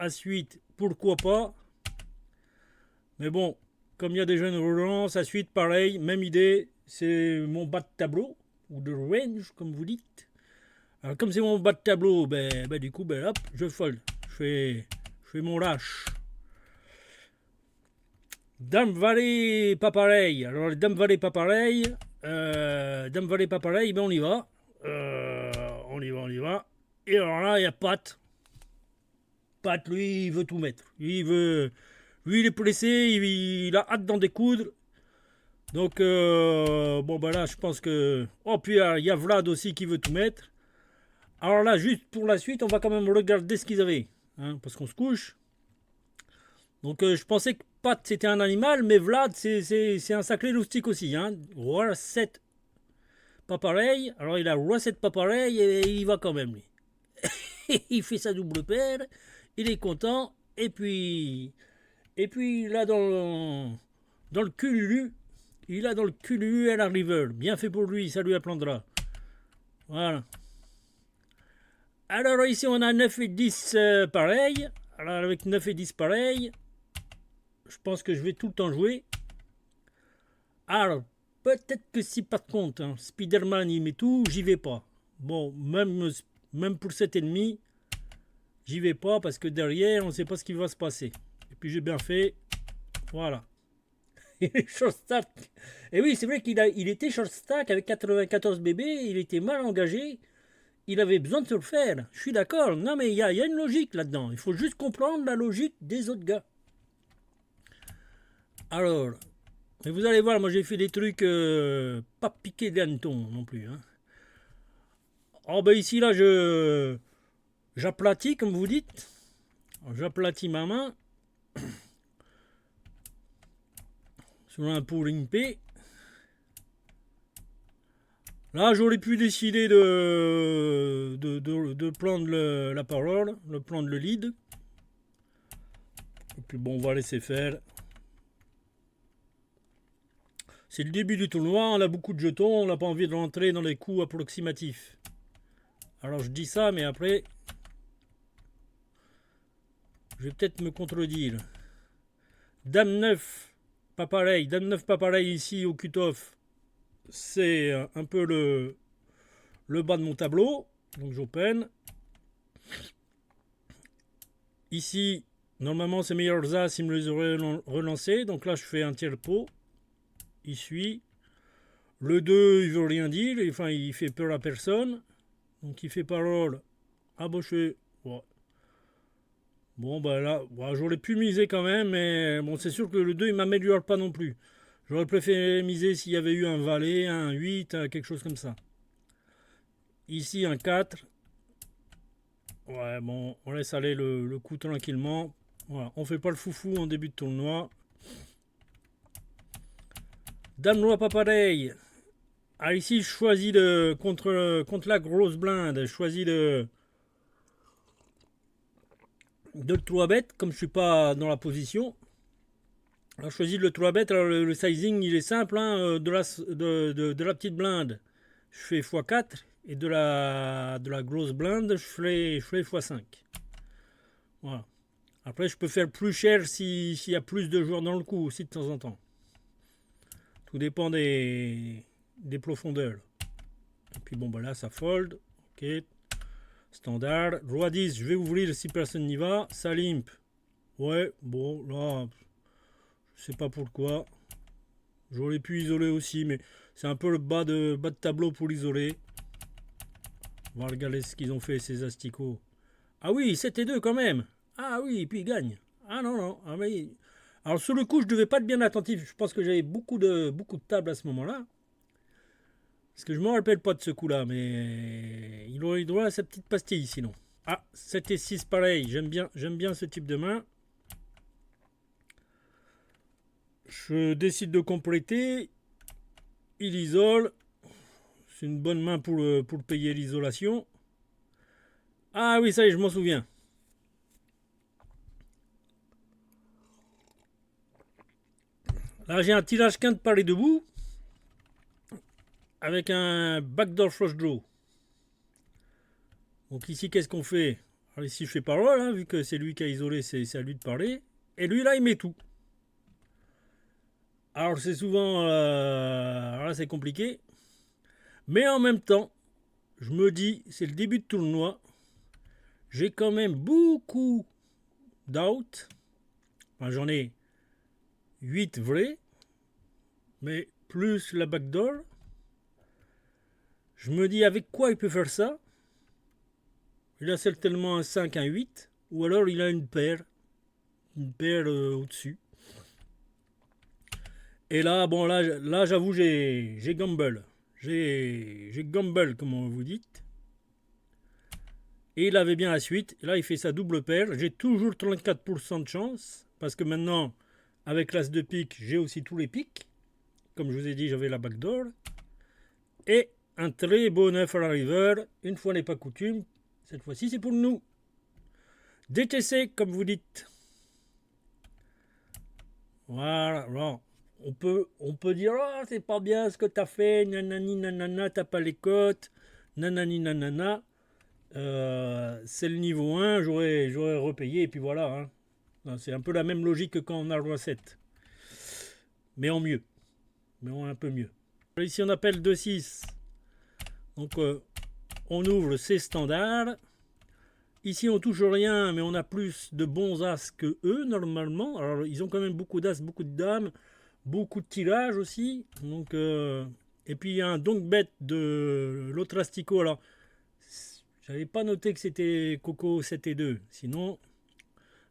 à suite, pourquoi pas. Mais bon, comme il y a des jeunes relances, à suite, pareil, même idée, c'est mon bas de tableau, ou de range, comme vous dites. Alors, comme c'est mon bas de tableau, du coup, hop, je fold. Je fais mon lâche. Dame valet, pas pareil. Alors, les dames valet, pas pareil. Dame valet, pas pareil, on y va. On y va. Et alors là, il y a Pat. Pat, lui, il veut tout mettre. Lui, il est pressé, il a hâte d'en découdre. Donc, là, je pense que. Oh, puis il y a Vlad aussi qui veut tout mettre. Alors là, juste pour la suite, on va quand même regarder ce qu'ils avaient. Hein, parce qu'on se couche. Donc, je pensais que Pat, c'était un animal, mais Vlad, c'est un sacré loustique aussi. Hein. Roi 7, pas pareil. Alors, il a Roi 7, pas pareil, et il y va quand même, lui. Il fait sa double paire, il est content, et puis là, dans le cululu, il a dans le cululu à la river. Bien fait pour lui, ça lui apprendra. Voilà. Alors ici, on a 9 et 10 pareil. Alors avec 9 et 10 pareil, je pense que je vais tout le temps jouer. Alors, peut-être que si par contre, hein, Spider-Man il met tout, j'y vais pas. Bon, même pour cet ennemi, j'y vais pas parce que derrière, on ne sait pas ce qui va se passer. Et puis j'ai bien fait. Voilà. Short stack. Et oui, c'est vrai qu'il était short stack avec 94 bébés, il était mal engagé. Il avait besoin de se le faire. Je suis d'accord. Non, mais il y a une logique là-dedans. Il faut juste comprendre la logique des autres gars. Alors, mais vous allez voir, moi j'ai fait des trucs pas piqués d'hanneton non plus. Hein. Oh, ben ici, là, j'aplatis, comme vous dites. J'aplatis ma main sur un pooling P. Là, j'aurais pu décider de prendre la parole, de prendre le lead. Et puis bon, on va laisser faire. C'est le début du tournoi, on a beaucoup de jetons, on n'a pas envie de rentrer dans les coups approximatifs. Alors je dis ça, mais après, je vais peut-être me contredire. Dame 9, pas pareil. Dame 9, pas pareil ici au cut-off. C'est un peu le bas de mon tableau. Donc j'open. Ici, normalement, ces meilleurs as, il me les aurait relancés. Donc là, je fais un tiers pot. Il suit. Le 2, il veut rien dire. Enfin, il fait peur à personne. Donc il fait parole à Baucher. Ouais. Bon, bah là, j'aurais pu miser quand même, mais bon, c'est sûr que le 2, il m'améliore pas non plus. J'aurais préféré miser s'il y avait eu un valet, un 8, quelque chose comme ça. Ici, un 4. Ouais, bon, on laisse aller le coup tranquillement. Voilà, on fait pas le foufou en début de tournoi. Dame noire, pas pareil. Ah, ici, je choisis contre la grosse blinde, je choisis de 3 bêtes, comme je suis pas dans la position. Alors, je choisis le 3 bêtes. Alors, le sizing, il est simple. Hein, de la petite blinde, je fais x4. Et de la grosse blinde, je ferai x5. Voilà. Après, je peux faire plus cher s'il y a plus de joueurs dans le coup aussi de temps en temps. Tout dépend des profondeurs. Et puis bon, là, ça fold. Ok. Standard. Roi 10, je vais ouvrir si personne n'y va. Ça limp. Ouais, bon, là, je sais pas pourquoi. J'aurais pu isoler aussi, mais c'est un peu le bas de tableau pour isoler. On va regarder ce qu'ils ont fait, ces asticots. Ah oui, 7 et 2 quand même. Ah oui, et puis ils gagnent. Ah non, non. Ah oui. Alors sur le coup, je devais pas être bien attentif. Je pense que j'avais beaucoup de tables à ce moment-là. Parce que je ne me rappelle pas de ce coup-là, mais il aurait droit à sa petite pastille sinon. Ah, 7 et 6 pareil. J'aime bien ce type de main. Je décide de compléter. Il isole. C'est une bonne main pour payer l'isolation. Ah oui, ça y est, je m'en souviens. Là, j'ai un tirage quinte par les debout. Avec un backdoor flush draw. Donc ici, qu'est-ce qu'on fait? Alors ici, je fais parole, hein, vu que c'est lui qui a isolé, c'est à lui de parler. Et lui, là, il met tout. Alors, c'est souvent... alors là, c'est compliqué. Mais en même temps, je me dis, c'est le début de tournoi. J'ai quand même beaucoup d'out. Enfin, j'en ai 8 vrais. Mais plus la backdoor. Je me dis, avec quoi il peut faire ça? Il a certainement un 5, un 8. Ou alors il a une paire. Une paire au-dessus. Et là, bon, là j'avoue, j'ai gamble. J'ai gamble, comme vous dites. Et il avait bien la suite. Et là, il fait sa double paire. J'ai toujours 34% de chance. Parce que maintenant, avec l'as de pique, j'ai aussi tous les piques. Comme je vous ai dit, j'avais la backdoor. Et un très beau 9 à la river. Une fois n'est pas coutume. Cette fois-ci, c'est pour nous. DTC, comme vous dites. Voilà. Bon. On peut dire, oh, c'est pas bien ce que t'as fait, nanani nanana, t'as pas les cotes, nanani nanana. C'est le niveau 1, j'aurais repayé, et puis voilà. Hein. C'est un peu la même logique que quand on a le roi 7. Mais en mieux. Mais en un peu mieux. Ici, on appelle 2-6. Donc, on ouvre ses standards. Ici, on touche rien, mais on a plus de bons as que eux, normalement. Alors, ils ont quand même beaucoup d'as, beaucoup de dames. Beaucoup de tirages aussi. Donc, et puis il y a un donc bête de l'autre Astico. Alors, j'avais pas noté que c'était Coco 7 et 2. Sinon,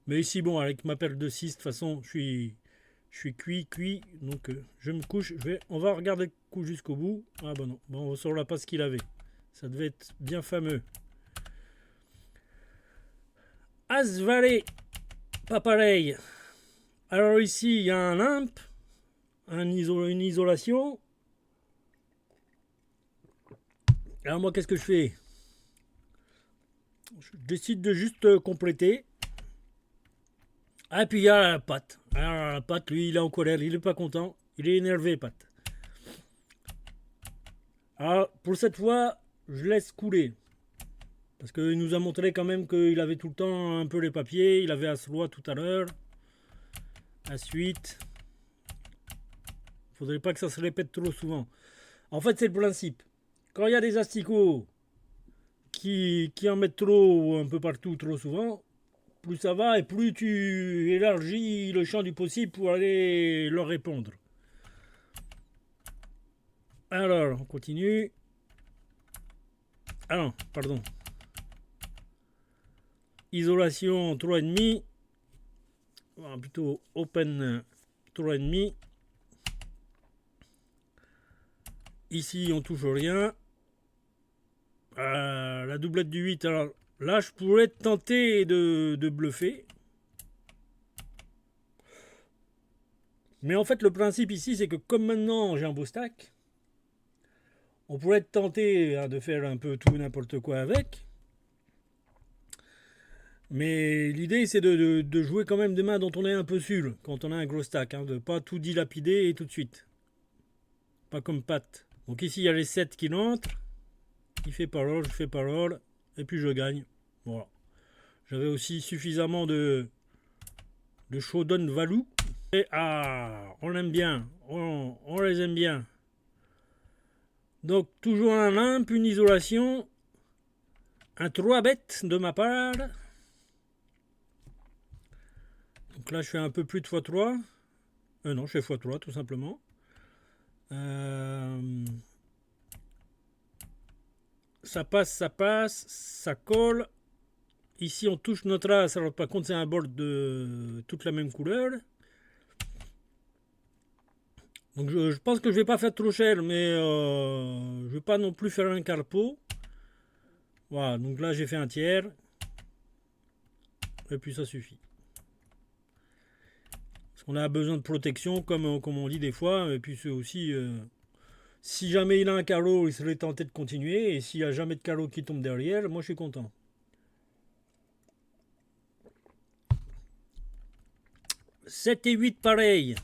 mais ici, bon, avec ma paire de 6, de toute façon, je suis cuit. Donc, je me couche. On va regarder le coup jusqu'au bout. Ah, bah non. Bon, on ne saura pas ce qu'il avait. Ça devait être bien fameux. As valet. Pas pareil. Alors, ici, il y a un limp. Une isolation. Alors moi, qu'est-ce que je fais? Je décide de juste compléter. Ah, et puis il y a la patte. Alors la patte, lui, il est en colère, il est pas content. Il est énervé, patte. Alors, pour cette fois, je laisse couler. Parce qu'il nous a montré quand même qu'il avait tout le temps un peu les papiers. Il avait As-Roi tout à l'heure. As-8. Faudrait pas que ça se répète trop souvent. En fait, c'est le principe. Quand il y a des asticots qui en mettent trop un peu partout trop souvent, plus ça va et plus tu élargis le champ du possible pour aller leur répondre. Alors, on continue. Ah non, pardon. Isolation 3,5. Plutôt open 3,5. Ici, on touche rien. La doublette du 8. Alors là, je pourrais tenter de bluffer. Mais en fait, le principe ici, c'est que comme maintenant j'ai un beau stack, on pourrait tenter de faire un peu tout n'importe quoi avec. Mais l'idée, c'est de jouer quand même des mains dont on est un peu sûr quand on a un gros stack. Hein, de ne pas tout dilapider et tout de suite. Pas comme Pat. Donc ici, il y a les 7 qui l'entrent. Il fait parole, je fais parole. Et puis je gagne. Voilà. J'avais aussi suffisamment de showdown value. Et on aime bien. On les aime bien. Donc toujours un limp, une isolation. Un 3 bêtes de ma part. Donc là, je fais un peu plus de x3. Non, je fais x3 tout simplement. Ça passe, ça colle. Ici, on touche notre as. Alors, par contre, c'est un board de toute la même couleur. Donc, je pense que je vais pas faire trop cher, mais je vais pas non plus faire un carpo. Voilà, donc là, j'ai fait un tiers. Et puis, ça suffit. Parce qu'on a besoin de protection, comme on dit des fois. Et puis, c'est aussi... si jamais il a un carreau, il serait tenté de continuer. Et s'il n'y a jamais de carreau qui tombe derrière, moi, je suis content. 7 et 8 pareil.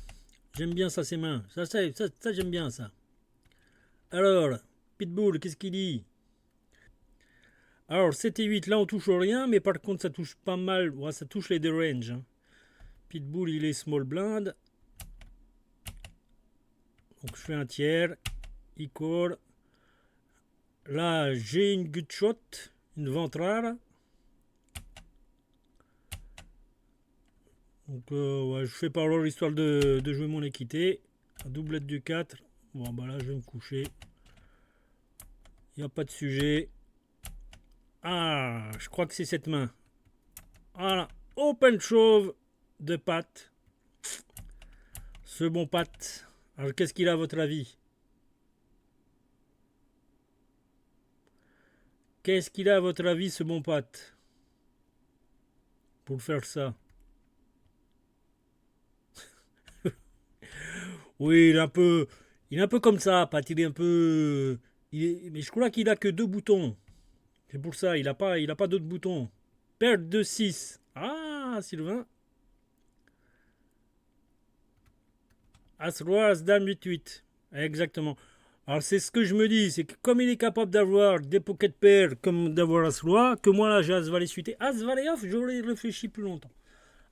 J'aime bien ça, ses mains. Ça j'aime bien ça. Alors, Pitbull, qu'est-ce qu'il dit? Alors 7 et 8, là on touche rien, mais par contre ça touche pas mal. Ouais, ça touche les deux ranges. Hein. Pitbull il est small blind. Donc je fais un tiers. Il call. Là j'ai une good shot, une ventrale. Donc ouais, je fais par là l'histoire de jouer mon équité. Doublette du 4. Bon bah là je vais me coucher. Il n'y a pas de sujet. Ah, je crois que c'est cette main. Voilà. Open chauve de patte. Ce bon patte. Alors qu'est-ce qu'il a à votre avis? Qu'est-ce qu'il a à votre avis ce bon patte? Pour faire ça. Oui, il est un peu. Il est un peu comme ça, Pat. Il est un peu. Mais je crois qu'il a que deux boutons. C'est pour ça, il a pas d'autres boutons. Perte de 6. Ah, Sylvain. As-Roi, As-Dame, 8-8. Exactement. Alors c'est ce que je me dis, c'est que comme il est capable d'avoir des pocket pairs comme d'avoir As-Roi, que moi là j'ai As-Valet suité. As-Valet off, j'aurais réfléchi plus longtemps.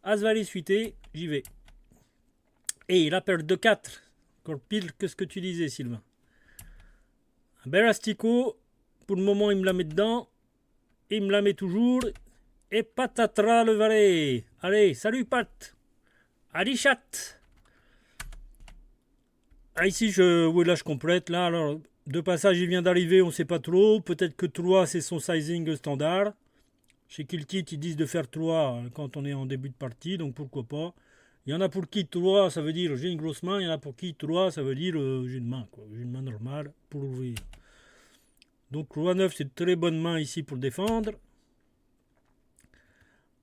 As-Valet suité, j'y vais. Et il a perte de 4. Encore pile que ce que tu disais, Sylvain. Un bel asticot. Pour le moment, il me la met dedans. Il me la met toujours. Et patatras le valet. Allez, salut Pat. Allez chat. Ah, ici, oui, là, je complète. Là, alors, deux passages, il vient d'arriver, on ne sait pas trop. Peut-être que 3, c'est son sizing standard. Chez Kiltit, ils disent de faire 3 quand on est en début de partie, donc pourquoi pas. Il y en a pour qui 3, ça veut dire j'ai une grosse main. Il y en a pour qui 3, ça veut dire j'ai une main, quoi. J'ai une main normale pour ouvrir. Donc, Roi 9, c'est une très bonne main ici pour défendre.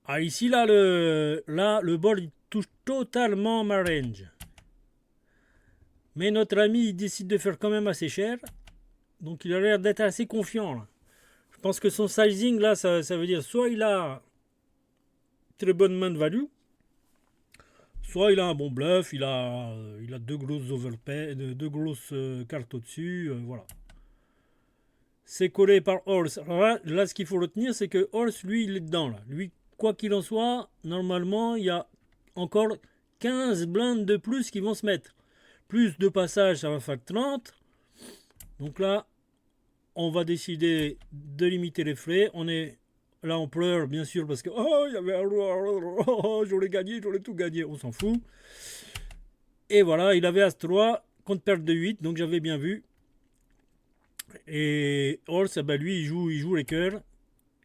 Ah, ici, là, le bol, il touche totalement ma range. Mais notre ami, il décide de faire quand même assez cher. Donc, il a l'air d'être assez confiant, là. Je pense que son sizing, là, ça veut dire soit il a très bonne main de value, soit il a un bon bluff, il a deux grosses overpay, deux grosses cartes au-dessus, voilà. C'est collé par Horse. Alors là, ce qu'il faut retenir, c'est que Horse, lui, il est dedans, là. Lui, quoi qu'il en soit, normalement, il y a encore 15 blindes de plus qui vont se mettre. Plus de passages, ça va faire 30. Donc là, on va décider de limiter les frais. On est là, on pleure, bien sûr, parce que oh, il y avait un roi, j'aurais gagné, j'aurais tout gagné. On s'en fout. Et voilà, il avait As-3 contre perte de 8, donc j'avais bien vu. Et Horse, ben lui, il joue les cœurs.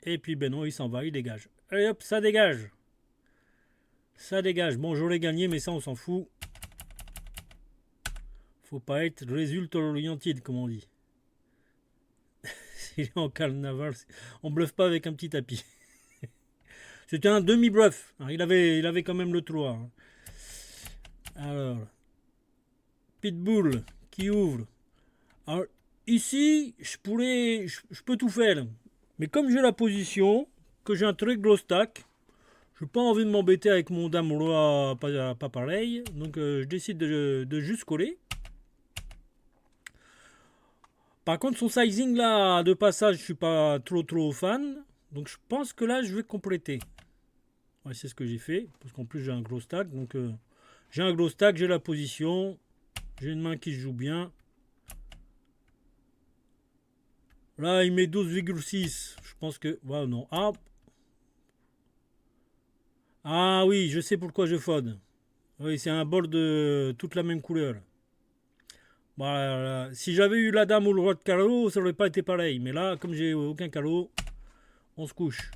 Et puis, ben non, il s'en va, il dégage. Allez hop, ça dégage. Ça dégage. Bon, j'aurais gagné, mais ça, on s'en fout. Faut pas être résultat oriented, comme on dit. Il est en carnaval. On bluffe pas avec un petit tapis. C'était un demi-bluff. Il avait quand même le 3. Hein. Alors, Pitbull qui ouvre. Alors, ici, je peux tout faire. Mais comme j'ai la position, que j'ai un très gros stack, je n'ai pas envie de m'embêter avec mon dame roi pas pareil. Donc, je décide de juste coller. Par contre, son sizing là, de passage, je suis pas trop fan. Donc, je pense que là, je vais compléter. Ouais, c'est ce que j'ai fait. Parce qu'en plus, j'ai un gros stack. Donc, j'ai un gros stack, j'ai la position. J'ai une main qui se joue bien. Là, il met 12,6. Je pense que... Ouais, non. Ah oui, je sais pourquoi je fode. Oui, c'est un bol de toute la même couleur. Voilà. Si j'avais eu la dame ou le roi de carreau, ça n'aurait pas été pareil. Mais là, comme j'ai aucun carreau, on se couche.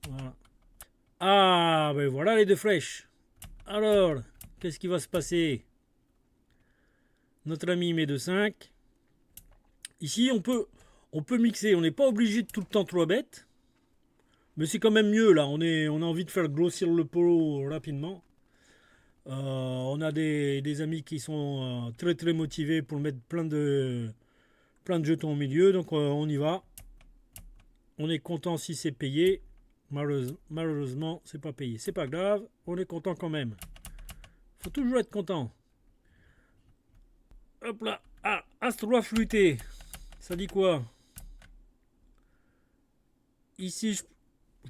Voilà. Ah, ben voilà les deux flèches. Alors, qu'est-ce qui va se passer? Notre ami met 2-5. Ici, on peut mixer. On n'est pas obligé de tout le temps 3 bêtes. Mais c'est quand même mieux là. On a envie de faire grossir le pot rapidement. On a des amis qui sont très motivés pour mettre plein de jetons au milieu. Donc on y va. On est content si c'est payé. Malheureusement, c'est pas payé. C'est pas grave. On est content quand même. Faut toujours être content. Hop là. Ah, As-3 flûté. Ça dit quoi? ici, je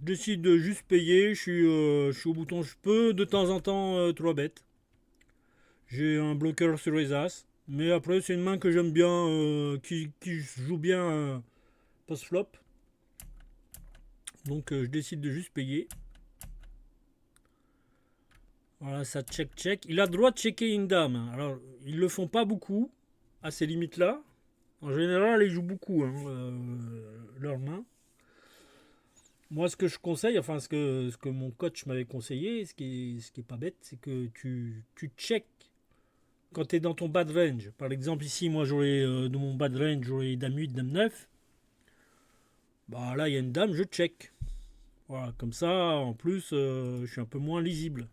décide de juste payer. Je suis au bouton. Je peux de temps en temps 3 bêtes. J'ai un bloqueur sur les As. Mais après, c'est une main que j'aime bien, qui joue bien post-flop. Donc, je décide de juste payer. Voilà, ça check. Il a le droit de checker une dame. Alors, ils le font pas beaucoup, à ces limites-là. En général, ils jouent beaucoup, hein, leurs mains. Moi, ce que je conseille, enfin, ce que mon coach m'avait conseillé, ce qui est pas bête, c'est que tu check quand tu es dans ton bad range. Par exemple, ici, moi, j'aurais, dans mon bad range, j'aurais dame 8, dame 9. Bah là, il y a une dame, je check. Voilà, comme ça, en plus, je suis un peu moins lisible.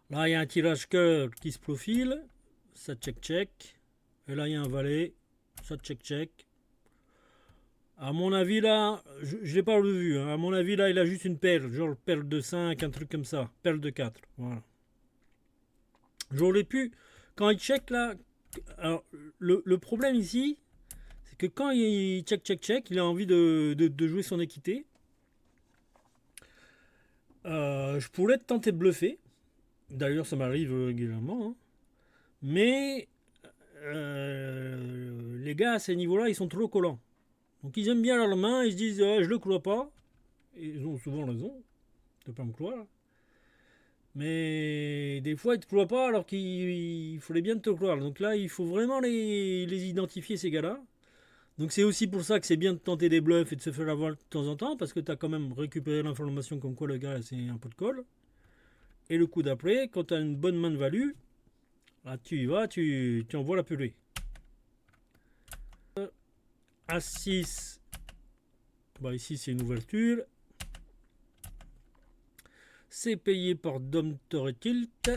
Là, il y a un tirage cœur qui se profile. Ça check. Et là, il y a un valet. Ça check. À mon avis, là, je ne l'ai pas revu. Hein. À mon avis, là, il a juste une perle. Genre perle de 5, un truc comme ça. Perle de 4. Voilà. J'aurais pu. Quand il check, là. Alors, le problème ici, c'est que quand il check, il a envie de jouer son équité. Je pourrais tenter de bluffer. D'ailleurs, ça m'arrive régulièrement. Hein. Mais les gars à ces niveaux-là, ils sont trop collants. Donc ils aiment bien leur main, ils se disent je le crois pas. Et ils ont souvent raison de pas me croire. Mais des fois ils te croient pas alors qu'il faudrait bien te croire. Donc là il faut vraiment les identifier ces gars-là. Donc c'est aussi pour ça que c'est bien de tenter des bluffs et de se faire avoir de temps en temps parce que tu as quand même récupéré l'information comme quoi le gars c'est un pot de colle. Et le coup d'après, quand tu as une bonne main de value, là tu y vas, tu envoies la purée. A6, bah ici c'est une ouverture. C'est payé par Dom Torre Tilt.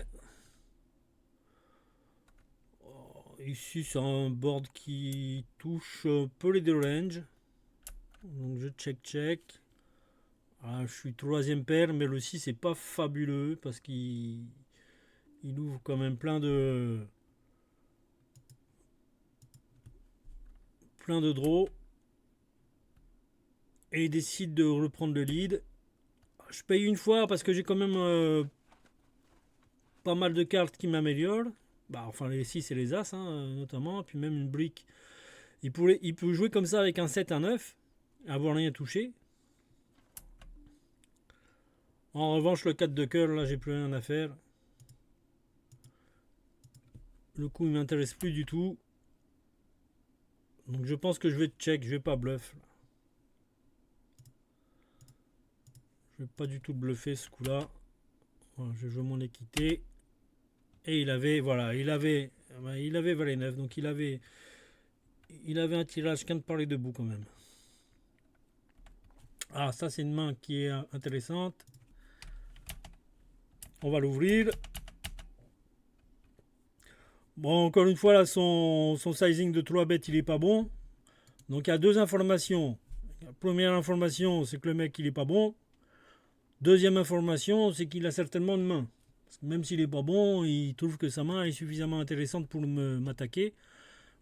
Ici c'est un board qui touche un peu les deux ranges. Donc je check. Ah, je suis troisième paire, mais le 6 c'est pas fabuleux parce qu'il ouvre quand même plein de draws. Et il décide de reprendre le lead. Je paye une fois parce que j'ai quand même pas mal de cartes qui m'améliorent. Bah, enfin les 6 et les As notamment, puis même une brique. Il peut jouer comme ça avec un 7, un 9, avoir rien touché. En revanche, le 4 de cœur, là, j'ai plus rien à faire. Le coup, il m'intéresse plus du tout. Donc je pense que je vais check, je vais pas bluff. Je vais pas du tout bluffer ce coup-là. Voilà, je joue mon équité. Et il avait valet 9, donc il avait un tirage quinte par les deux bouts quand même. Ah, ça c'est une main qui est intéressante. On va l'ouvrir. Bon, encore une fois, là, son sizing de 3 bêtes, il est pas bon. Donc il y a deux informations. La première information, c'est que le mec, il est pas bon. Deuxième information, c'est qu'il a certainement une main. Parce que même s'il est pas bon, il trouve que sa main est suffisamment intéressante pour m'attaquer.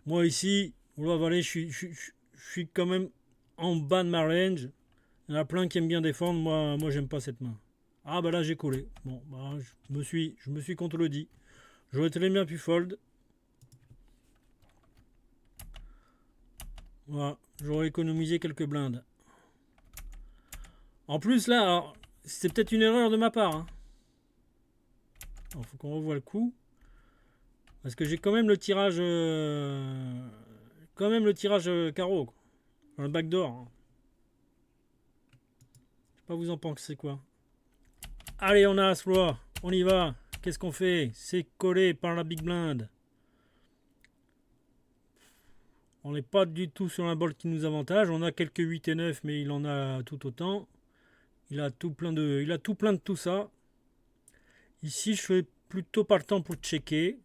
Moi ici, je suis quand même en bas de ma range. Il y en a plein qui aiment bien défendre. Moi j'aime pas cette main. Ah bah là j'ai collé. Bon, bah, je me suis contredit. J'aurais très bien pu fold. Voilà, j'aurais économisé quelques blindes. En plus là, c'est peut-être une erreur de ma part. Hein. Il faut qu'on revoie le coup. Parce que j'ai quand même le tirage. Carreau. Quoi. Dans le backdoor. Hein. Je sais pas vous en pensez quoi. Allez, on a As-Roi. On y va. Qu'est-ce qu'on fait? C'est collé par la big blind. On n'est pas du tout sur un bol qui nous avantage. On a quelques 8 et 9, mais il en a tout autant. Il a tout plein de tout ça. Ici, je fais plutôt partant pour checker.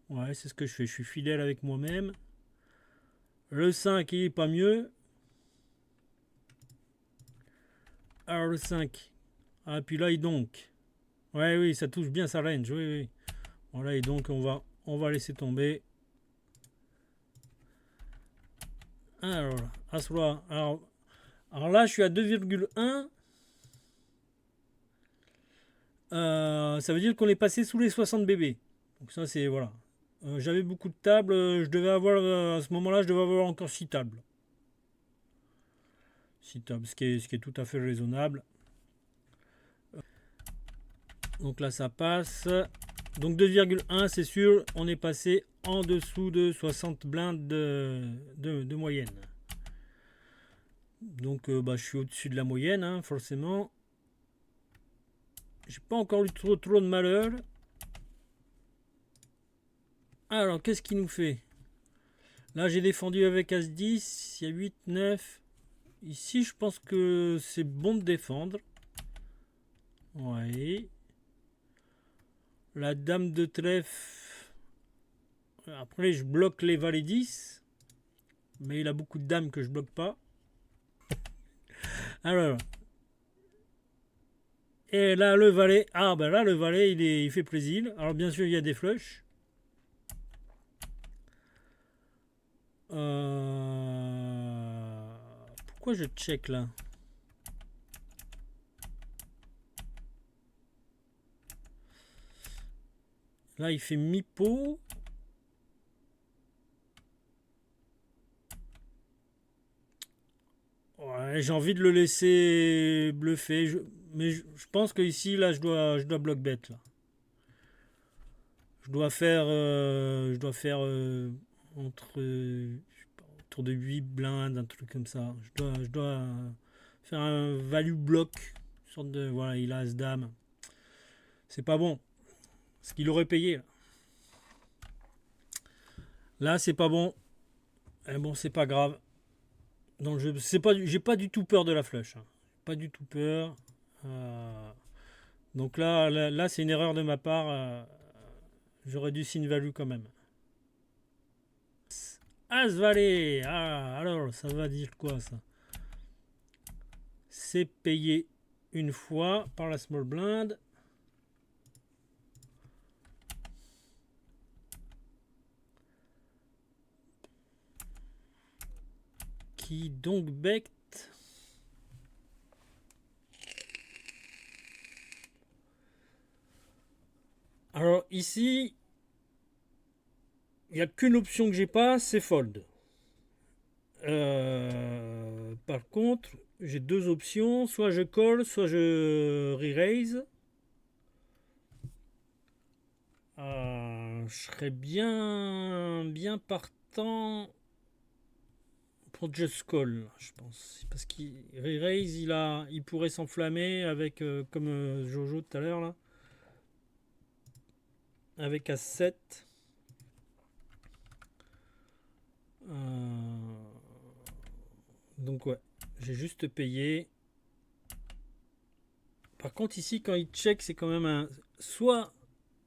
Ouais, c'est ce que je fais. Je suis fidèle avec moi-même. Le 5, il est pas mieux. Alors, le 5. Ah, puis là, il donc. Ouais, oui, ça touche bien sa range. Oui. Voilà, et donc, on va laisser tomber. Alors, As-Roi. Alors là, je suis à 2,1. Ça veut dire qu'on est passé sous les 60 bébés. Donc ça, c'est... Voilà. J'avais beaucoup de tables. Je devais avoir... à ce moment-là, je devais avoir encore 6 tables. 6 tables, ce qui est tout à fait raisonnable. Donc là, ça passe. Donc 2,1, c'est sûr, on est passé en dessous de 60 blindes de moyenne. Donc je suis au-dessus de la moyenne, hein, forcément. J'ai pas encore eu trop de malheur. Alors, qu'est-ce qu'il nous fait? Là, j'ai défendu avec As-10, il y a 8, 9. Ici, je pense que c'est bon de défendre. Ouais. La dame de trèfle. Après, je bloque les valets 10. Mais il a beaucoup de dames que je bloque pas. Alors. Et là, le valet. Ah, ben là, le valet, il fait plaisir. Alors, bien sûr, il y a des flushs. Pourquoi je check là? Là, il fait mi-pot. Ouais, j'ai envie de le laisser bluffer. Mais je pense que ici, là, je dois bloc bet. Là. Je dois faire autour de 8 blindes, un truc comme ça. Je dois faire un value block. Une sorte de, voilà, il a As-Dame. C'est pas bon. Ce qu'il aurait payé. Là, c'est pas bon. Et bon, c'est pas grave. Dans le jeu, j'ai pas du tout peur de la flush. Hein. Pas du tout peur. Donc là, c'est une erreur de ma part. J'aurais dû sin value quand même. As-Valet. Ah, alors, ça va dire quoi ça? C'est payé une fois par la small blind. Qui donc bec. Alors ici, il n'y a qu'une option que j'ai pas, c'est fold. Par contre, j'ai deux options, soit je call, soit je re-raise. Je serais bien partant pour just call, je pense. Parce qu'il re-raise, il pourrait s'enflammer avec, comme Jojo tout à l'heure là, avec As-7. Donc ouais, j'ai juste payé. Par contre ici quand il check c'est quand même un... Soit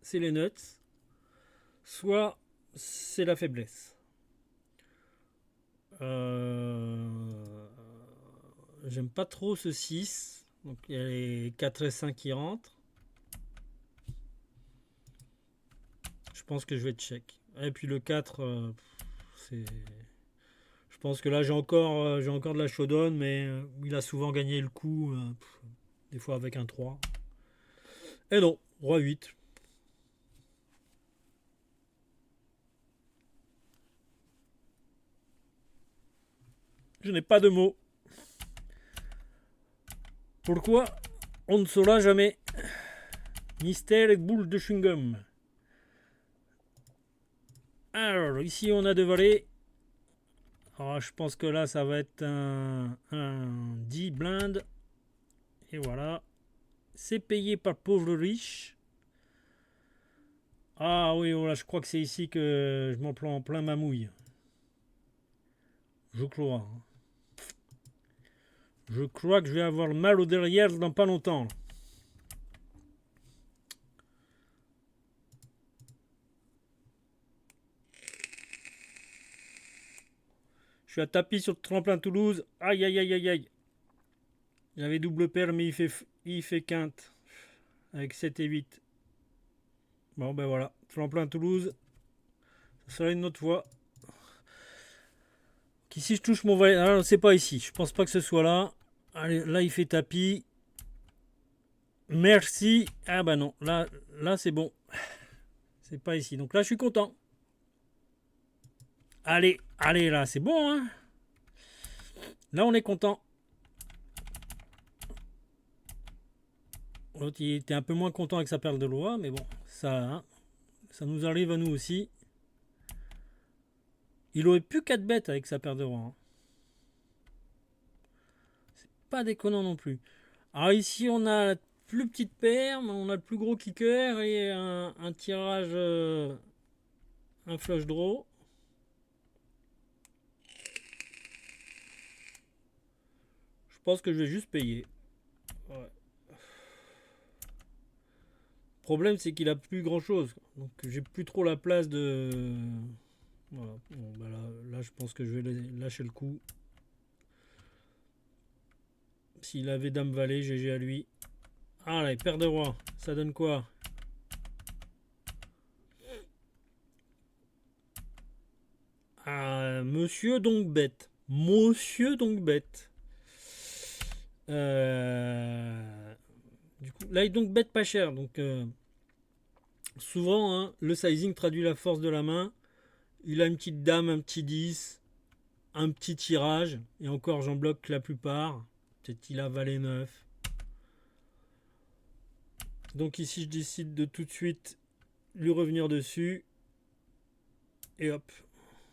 c'est les nuts, soit c'est la faiblesse. J'aime pas trop ce 6. Donc il y a les 4 et 5 qui rentrent. Je pense que je vais check. Et puis le 4, c'est... Je pense que là j'ai encore de la showdown, mais il a souvent gagné le coup, des fois avec un 3. Et non, roi 8. Je n'ai pas de mots. Pourquoi? On ne saura jamais. Mystère et boule de chewing-gum. Alors, ici on a deux valets. Alors, je pense que là ça va être un 10 blind. Et voilà. C'est payé par pauvre riche. Ah oui, voilà, je crois que c'est ici que je m'en prends plein ma mouille. Je crois. Je crois que je vais avoir mal au derrière dans pas longtemps. Je suis à tapis sur le tremplin Toulouse. Aïe aïe aïe aïe aïe. J'avais double paire mais il fait quinte. Avec 7 et 8. Bon ben voilà. Tremplin Toulouse. Ça sera une autre fois. Qu'ici je touche mon valet. Ah, c'est pas ici. Je pense pas que ce soit là. Allez, là il fait tapis. Merci. Ah bah non. Là c'est bon. C'est pas ici. Donc là je suis content. Allez, allez là, c'est bon, hein. Là on est content. L'autre il était un peu moins content avec sa perle de loi, mais bon, hein, ça nous arrive à nous aussi. Il aurait plus 4 bêtes avec sa paire de rois. Hein. C'est pas déconnant non plus. Alors ici on a la plus petite paire, mais on a le plus gros kicker et un tirage, un flush draw. Je pense que je vais juste payer. Ouais. Le problème c'est qu'il a plus grand chose. Donc j'ai plus trop la place de... Voilà. Bon, bah là, je pense que je vais lâcher le coup. S'il avait dame valet, GG à lui. Allez, paire de roi. Ça donne quoi? Monsieur donc bête. Monsieur donc bête. Du coup, là, il donc bête pas cher. Donc, souvent, hein, le sizing traduit la force de la main. Il a une petite dame, un petit 10, un petit tirage. Et encore, j'en bloque la plupart. Peut-être qu'il a valet 9. Donc ici, je décide de tout de suite lui revenir dessus. Et hop.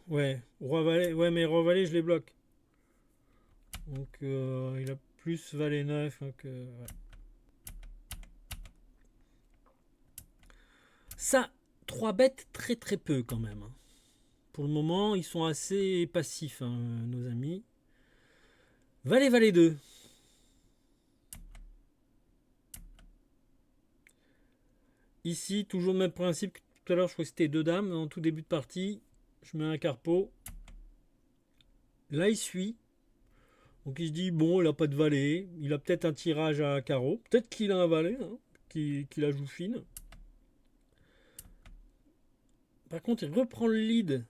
Ouais, roi valet. Ouais, mais roi valet, je les bloque. Donc, il a plus valet 9. Donc, ouais. Ça, 3 bêtes très très peu quand même. Hein. Pour le moment, ils sont assez passifs, hein, nos amis. Valet, valet 2. Ici, toujours le même principe que tout à l'heure, je crois que c'était 2 dames. En tout début de partie, je mets un carpeau. Là, il suit. Donc il se dit, bon, il n'a pas de valet. Il a peut-être un tirage à carreau. Peut-être qu'il a un valet, hein, qui la joue fine. Par contre, il reprend le lead.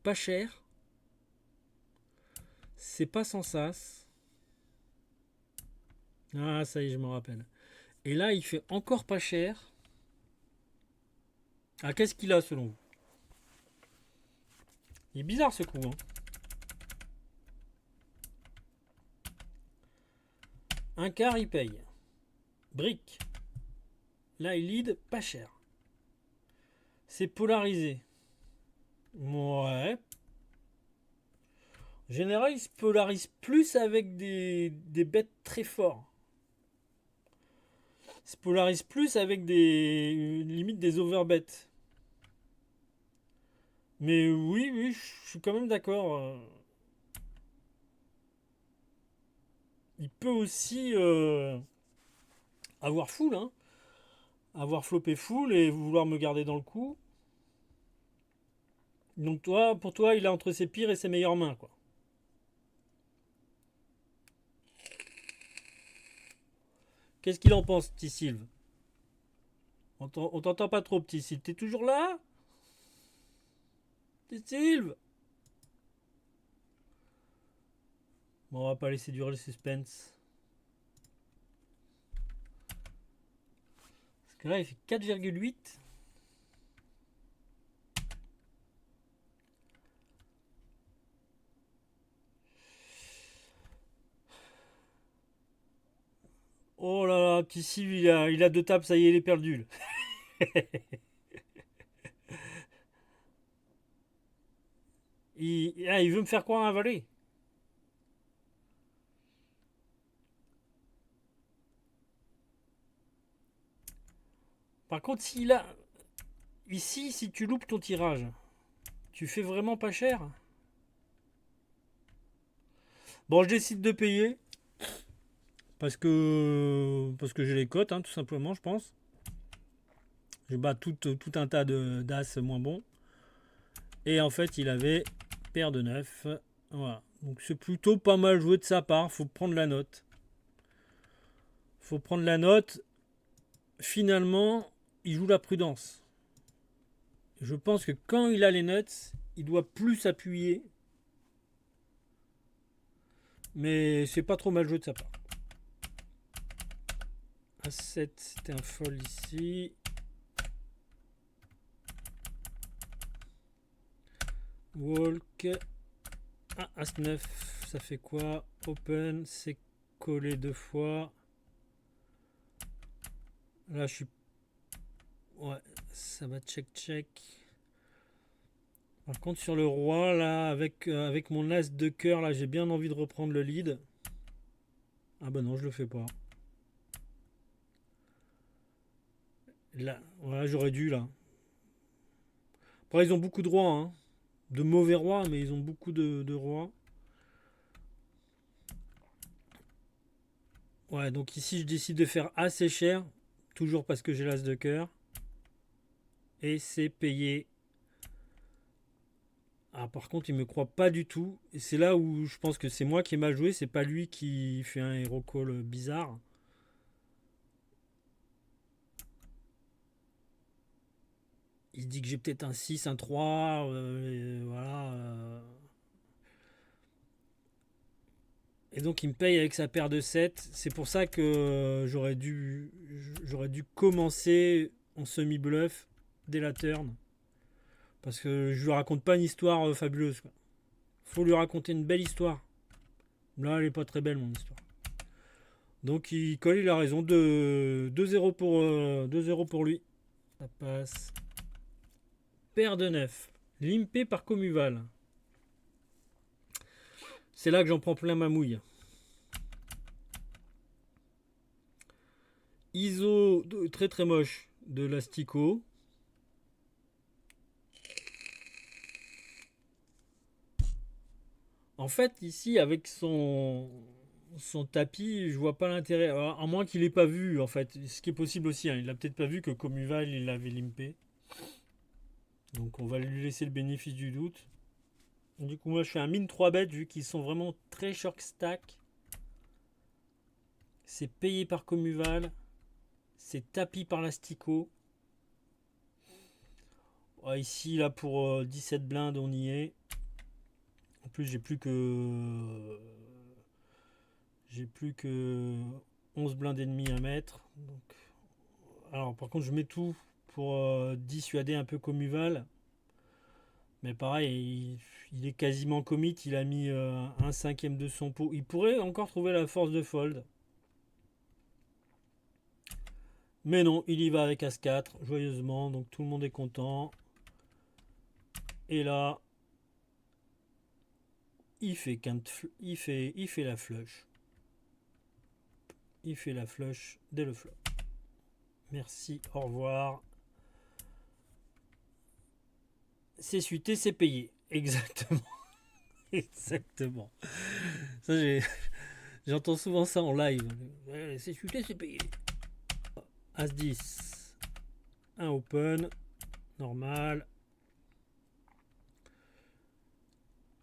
Pas cher. C'est pas sans sas. Ah, ça y est, je me rappelle. Et là, il fait encore pas cher. Ah, qu'est-ce qu'il a selon vous? Il est bizarre ce coup. Hein. Un quart, il paye. Brique. Là, il lead pas cher. C'est polarisé. Ouais. En général, il se polarise plus avec des bêtes très forts. Il se polarise plus avec des limite des overbets. Mais oui, oui, je suis quand même d'accord. Il peut aussi avoir full, hein. Avoir flopé full et vouloir me garder dans le coup. Donc toi, pour toi, il est entre ses pires et ses meilleures mains, quoi. Qu'est-ce qu'il en pense, petit Sylve? On t'entend pas trop, petit Sylve. T'es toujours là? Petit Sylve? Bon, on va pas laisser durer le suspense. Parce que là, il fait 4,8. Oh là là, petit Sylve, il a 2 tables, ça y est, il est perdu. Il veut me faire croire un valet. Par contre, s'il a... Ici, si tu loupes ton tirage, tu fais vraiment pas cher. Bon, je décide de payer. Parce que j'ai les cotes, hein, tout simplement, je pense. Je bats tout un tas d'as moins bons. Et en fait, il avait paire de 9. Voilà. Donc c'est plutôt pas mal joué de sa part. Faut prendre la note. Faut prendre la note. Finalement, il joue la prudence. Je pense que quand il a les nuts, il doit plus appuyer. Mais c'est pas trop mal joué de sa part. A7, c'était un fold ici. Walk. Ah, As-9, ça fait quoi? Open, c'est collé 2 fois. Là, je suis... Ouais, ça va check. Par contre, sur le roi, là, avec mon as de cœur, là, j'ai bien envie de reprendre le lead. Ah bah non, je le fais pas. Là, voilà, j'aurais dû, là. Après, ils ont beaucoup de rois, hein. De mauvais rois, mais ils ont beaucoup de rois. Ouais, donc ici, je décide de faire assez cher. Toujours parce que j'ai l'as de cœur. Et c'est payé. Ah, par contre, il me croit pas du tout. Et c'est là où je pense que c'est moi qui ai mal joué. C'est pas lui qui fait un hero call bizarre. Il dit que j'ai peut-être un 6, un 3. Voilà. Et donc, il me paye avec sa paire de 7. C'est pour ça que j'aurais dû commencer en semi-bluff dès la turn. Parce que je lui raconte pas une histoire fabuleuse. Quoi. Faut lui raconter une belle histoire. Là, elle est pas très belle, mon histoire. Donc, il colle, il a raison. 2-0 pour lui. Ça passe. Paire de 9. Limpé par Comuval. C'est là que j'en prends plein ma mouille. ISO très très moche de l'Astico. En fait, ici, avec son tapis, je vois pas l'intérêt. À moins qu'il ait pas vu, en fait. Ce qui est possible aussi. Hein. Il a peut-être pas vu que Comuval, il l'avait limpé. Donc, on va lui laisser le bénéfice du doute. Du coup, moi, je fais un min 3 bêtes vu qu'ils sont vraiment très short stack. C'est payé par Comuval. C'est tapis par l'Astico. Ouais, ici, là, pour 17 blindes, on y est. En plus, j'ai plus que 11 blindes et demi à mettre. Donc, alors, par contre, je mets tout pour dissuader un peu Comuval. Mais pareil, il est quasiment commit. Il a mis un cinquième de son pot. Il pourrait encore trouver la force de fold. Mais non, il y va avec As-4, joyeusement. Donc tout le monde est content. Et là, il fait la flush. Il fait la flush dès le flop. Merci, au revoir. C'est suité, c'est payé. Exactement. Exactement. Ça, j'entends souvent ça en live. C'est suité, c'est payé. As-10. Un open. Normal.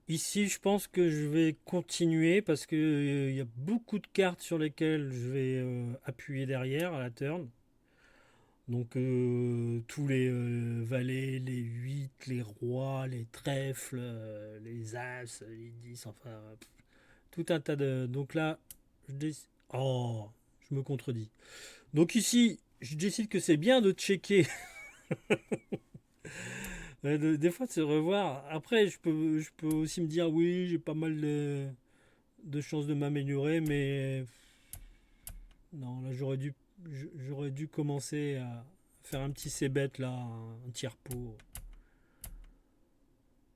Ici, je pense que je vais continuer parce que y a beaucoup de cartes sur lesquelles je vais appuyer derrière à la turn. Donc tous les valets, les 8, les rois, les trèfles, les as, les 10, enfin tout un tas de... Donc là, oh, je me contredis. Donc ici, je décide que c'est bien de checker. Des fois de se revoir. Après, je peux aussi me dire oui, j'ai pas mal de chances de m'améliorer, mais non, là j'aurais dû commencer à faire un petit c-bet là, un tiers pot.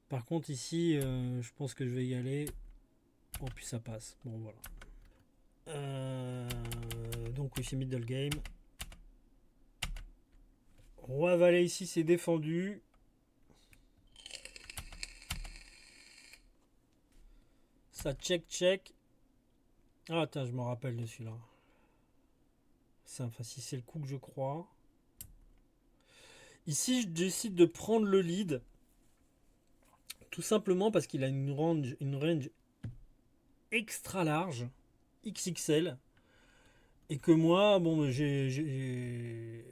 Par contre ici, je pense que je vais y aller. Oh puis ça passe. Bon voilà. Donc oui c'est middle game. Roi valet ici c'est défendu. Ça check. Ah attends je me rappelle de celui-là. Enfin si c'est le coup que je crois. Ici je décide de prendre le lead. Tout simplement parce qu'il a une range extra large, XXL, et que moi, bon, j'ai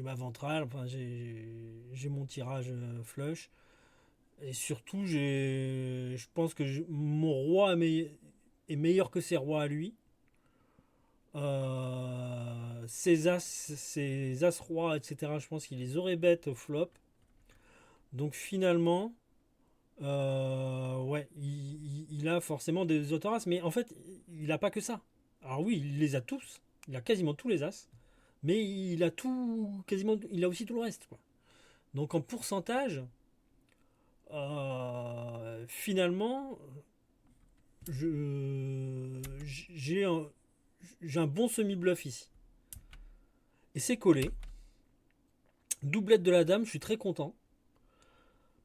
ma ventrale, enfin j'ai mon tirage flush. Et surtout, je pense que mon roi est meilleur que ses rois à lui. Ses as rois, etc. Je pense qu'il les aurait bêtes au flop. Donc finalement, ouais, il a forcément des autoras, mais en fait, il a pas que ça. Alors oui, il les a tous. Il a quasiment tous les as, mais il a tout, quasiment, il a aussi tout le reste, quoi. Donc en pourcentage, finalement, j'ai j'ai un bon semi-bluff ici. Et c'est collé. Doublette de la dame, je suis très content.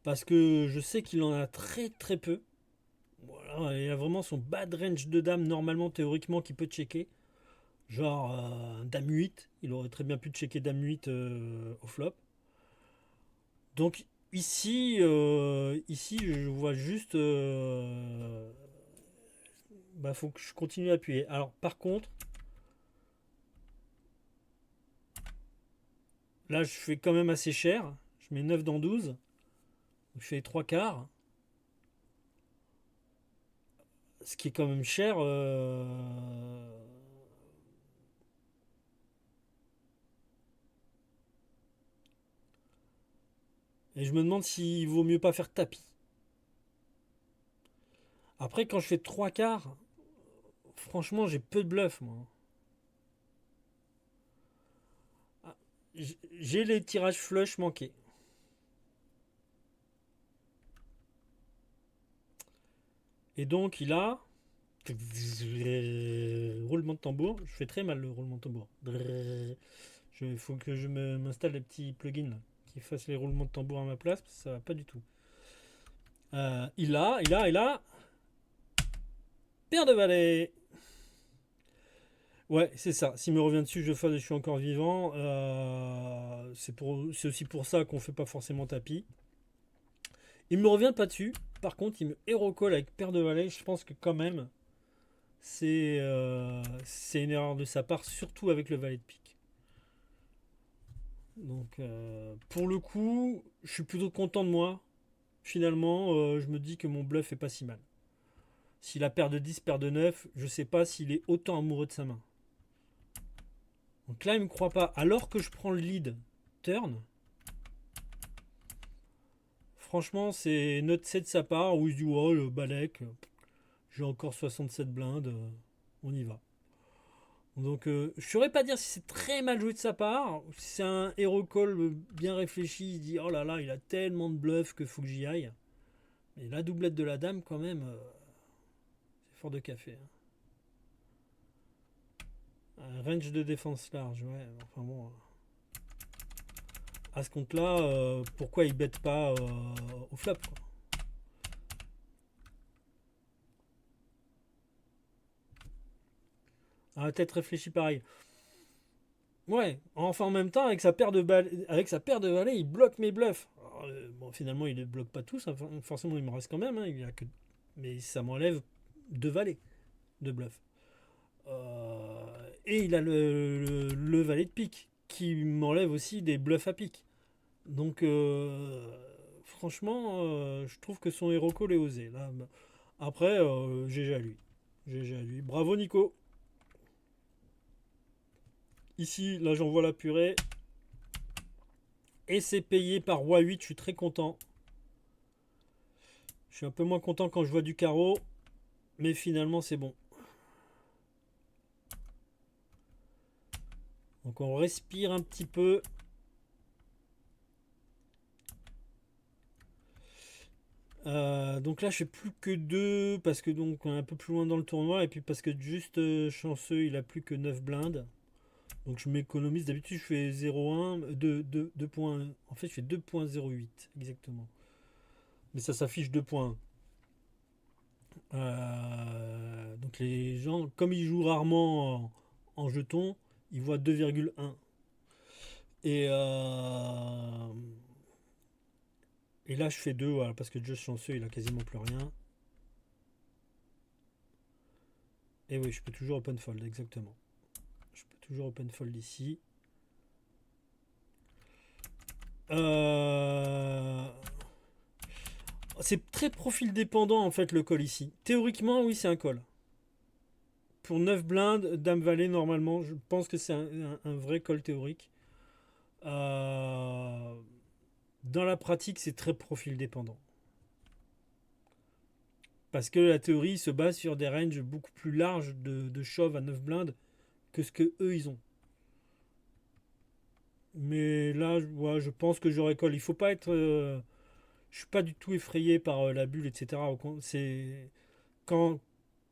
Parce que je sais qu'il en a très très peu. Voilà, il a vraiment son bad range de dame, normalement, théoriquement, qui peut checker. Genre dame 8. Il aurait très bien pu checker dame 8 au flop. Donc ici je vois juste... bah, faut que je continue à appuyer. Alors par contre, là je fais quand même assez cher. Je mets 9 dans 12. Je fais 3 quarts. Ce qui est quand même cher. Et je me demande s'il vaut mieux pas faire tapis. Après, quand je fais 3 quarts, franchement, j'ai peu de bluff, moi. Ah, j'ai les tirages flush manqués. Et donc, il a. Roulement de tambour. Je fais très mal le roulement de tambour. Il faut que je m'installe des petits plugins là, qui fassent les roulements de tambour à ma place, parce que ça va pas du tout. Il a. Paire de balais. Ouais, c'est ça. S'il me revient dessus, je suis encore vivant. C'est aussi pour ça qu'on fait pas forcément tapis. Il me revient pas dessus. Par contre, il me hero call avec paire de valets. Je pense que quand même, c'est une erreur de sa part, surtout avec le valet de pique. Donc, pour le coup, je suis plutôt content de moi. Finalement, je me dis que mon bluff est pas si mal. S'il a paire de 10, paire de 9, je sais pas s'il est autant amoureux de sa main. Donc là, il me croit pas. Alors que je prends le lead turn, franchement, c'est note 7 de sa part où il se dit oh, le balek, j'ai encore 67 blindes, on y va. Donc, je ne saurais pas dire si c'est très mal joué de sa part, ou si c'est un hero call bien réfléchi, il se dit oh là là, il a tellement de bluff que faut que j'y aille. Mais la doublette de la dame, quand même, c'est fort de café, hein. Un range de défense large, ouais. Enfin bon, à ce compte-là, pourquoi il bête pas au flop, quoi. Ah, peut-être réfléchi pareil. Ouais, enfin en même temps, avec sa paire de valets, il bloque mes bluffs. Alors, bon, finalement, il ne les bloque pas tous, hein, forcément, il me reste quand même, hein, il y a que... mais ça m'enlève deux valets de bluff. Et il a le valet de pique, qui m'enlève aussi des bluffs à pique. Donc, franchement, je trouve que son hero call est osé. Là. Après, GG à lui. GG à lui. Bravo Nico. Ici, là, j'envoie la purée. Et c'est payé par roi 8, je suis très content. Je suis un peu moins content quand je vois du carreau, mais finalement c'est bon. Donc on respire un petit peu. Donc là je fais plus que 2 parce que donc on est un peu plus loin dans le tournoi et puis parce que juste chanceux il a plus que 9 blindes. Donc je m'économise, d'habitude je fais 0,1, 2 points. En fait je fais 2,08 exactement. Mais ça s'affiche 2,1. Donc les gens, comme ils jouent rarement en jetons, ils voient 2,1. Et, et là, je fais 2 voilà, parce que Just chanceux, il a quasiment plus rien. Et oui, je peux toujours open fold, exactement. Je peux toujours open fold ici. Euh, C'est très profil dépendant en fait le call ici. Théoriquement, oui, c'est un call. Pour 9 blindes, Dame Valet, normalement, je pense que c'est un vrai call théorique. Euh, Dans la pratique, c'est très profil dépendant. Parce que la théorie se base sur des ranges beaucoup plus larges de shove à 9 blindes que ce que eux ils ont. Mais là, ouais, je pense que j'aurais call. Il faut pas être. Je suis pas du tout effrayé par la bulle, etc. C'est quand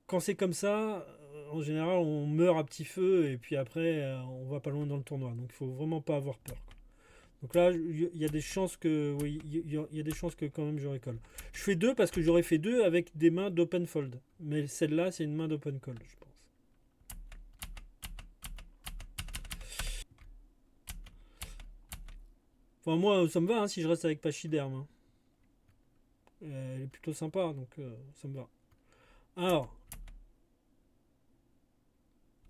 quand c'est comme ça, en général, on meurt à petit feu et puis après, on va pas loin dans le tournoi. Donc, il faut vraiment pas avoir peur. Donc là, il y a des chances que, oui, il y a des chances que quand même j'aurais call. Je fais deux parce que j'aurais fait deux avec des mains d'open fold. Mais celle-là, c'est une main d'open call, je pense. Enfin, moi, ça me va hein, si je reste avec Pachyderm. Hein. Elle est plutôt sympa, donc ça me va. Alors,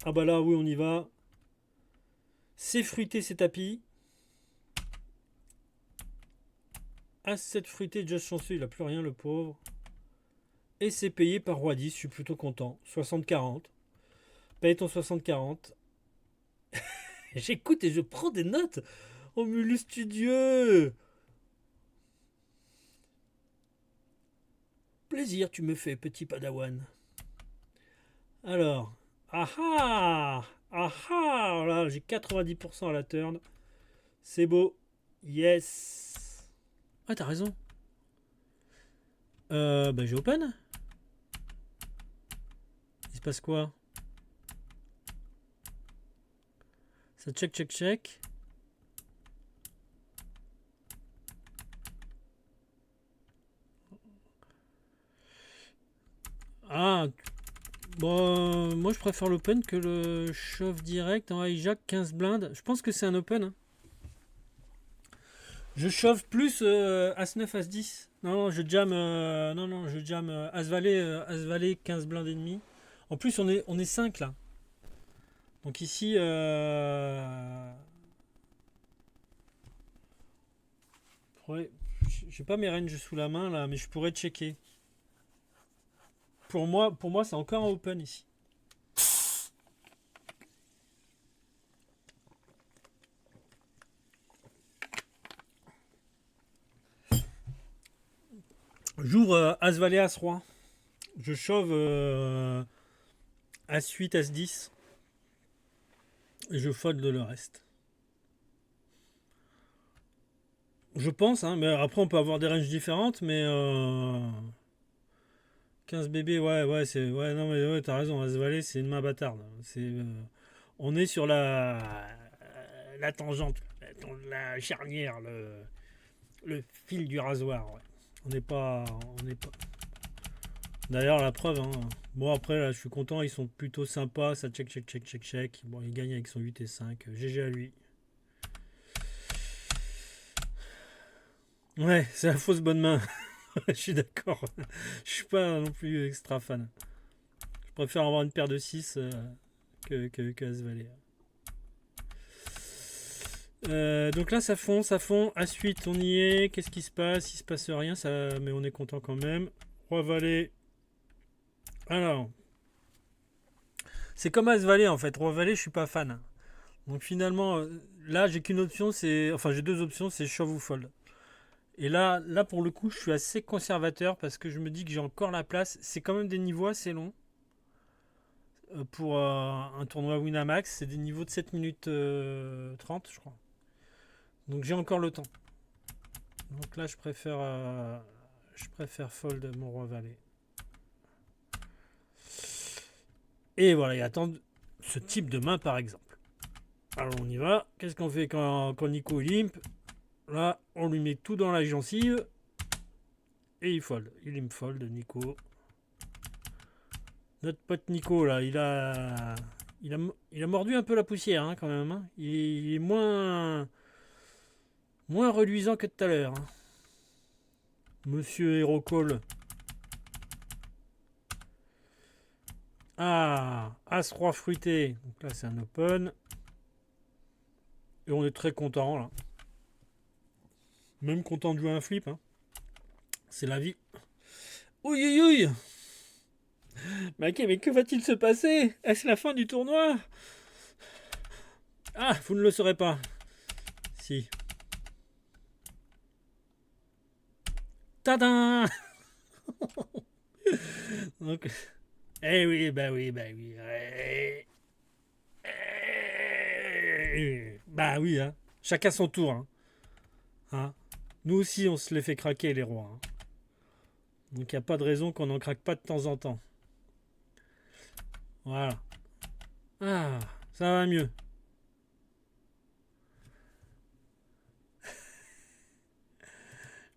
ah bah là, oui, on y va. C'est fruité, c'est tapis. As-7 fruité, just chanceux, il a plus rien, le pauvre. Et c'est payé par Roi 10, je suis plutôt content. 60-40. Paye ton 60-40. J'écoute et je prends des notes. Oh, mais le studieux. Plaisir, tu me fais, petit padawan. Alors. Ah ah. Ah ah. Là, j'ai 90% à la turn. C'est beau. Yes. Ah, t'as raison. Bah, j'ai open. Il se passe quoi? Ça check, check, check. Ah, bon, moi je préfère l'open que le shove direct en hijack 15 blindes. Je pense que c'est un open. Hein. Je chauffe plus As-9, As-10. Non, non, je jam, non, non, je jam As-Valet 15 blindes et demi. En plus, on est 5 là. Donc ici, ouais, j'ai pas mes ranges sous la main là, mais je pourrais checker. Pour moi, c'est encore un open ici. J'ouvre As-Valet, As-Roi. Je chauffe As-8, As-10. Et je fold le reste. Je pense, hein, mais après on peut avoir des ranges différentes, mais 15 bébés, ouais, ouais, c'est. Ouais, non, mais ouais, t'as raison, As-Valet, c'est une main bâtarde. On est sur la tangente, la charnière, le fil du rasoir, ouais. On n'est pas. On n'est pas. D'ailleurs, la preuve, hein. Bon, après, là, je suis content, ils sont plutôt sympas, ça check, check, check, check, check. Bon, il gagne avec son 8 et 5. GG à lui. Ouais, c'est la fausse bonne main. Je suis d'accord. Je suis pas non plus extra fan. Je préfère avoir une paire de 6 que As-Valet. Donc là, ça fond, ça fond. A8, on y est. Qu'est-ce qui se passe? Il se passe rien, ça, mais on est content quand même. Roi-Valet. Alors, c'est comme As-Valet en fait. Roi-Valet, je suis pas fan. Donc finalement, là, j'ai qu'une option, c'est. Enfin, j'ai deux options, c'est shove ou fold. Et là, pour le coup, je suis assez conservateur parce que je me dis que j'ai encore la place. C'est quand même des niveaux assez longs. Pour un tournoi Winamax, c'est des niveaux de 7 minutes 30, je crois. Donc j'ai encore le temps. Donc là, je préfère fold mon roi valet. Et voilà, et attendre ce type de main par exemple. Alors on y va. Qu'est-ce qu'on fait quand Nico limp? Là, on lui met tout dans la gencive. Et il fold. Il limp fold, Nico. Notre pote Nico, là, il a mordu un peu la poussière hein, quand même. Hein. Il est moins reluisant que tout à l'heure. Hein. Monsieur Hérocole. Ah, As-Roi fruité. Donc là, c'est un open. Et on est très content là. Même content de jouer un flip. Hein. C'est la vie. Ouïe, ouïe, ouïe. Mais ok, mais que va-t-il se passer? Est-ce la fin du tournoi? Ah, vous ne le saurez pas. Si. Tadam. Donc, eh oui, bah oui, bah oui. Bah oui, hein. Chacun son tour. Hein. Hein. Nous aussi, on se les fait craquer, les rois. Hein. Donc, il n'y a pas de raison qu'on n'en craque pas de temps en temps. Voilà. Ah, ça va mieux.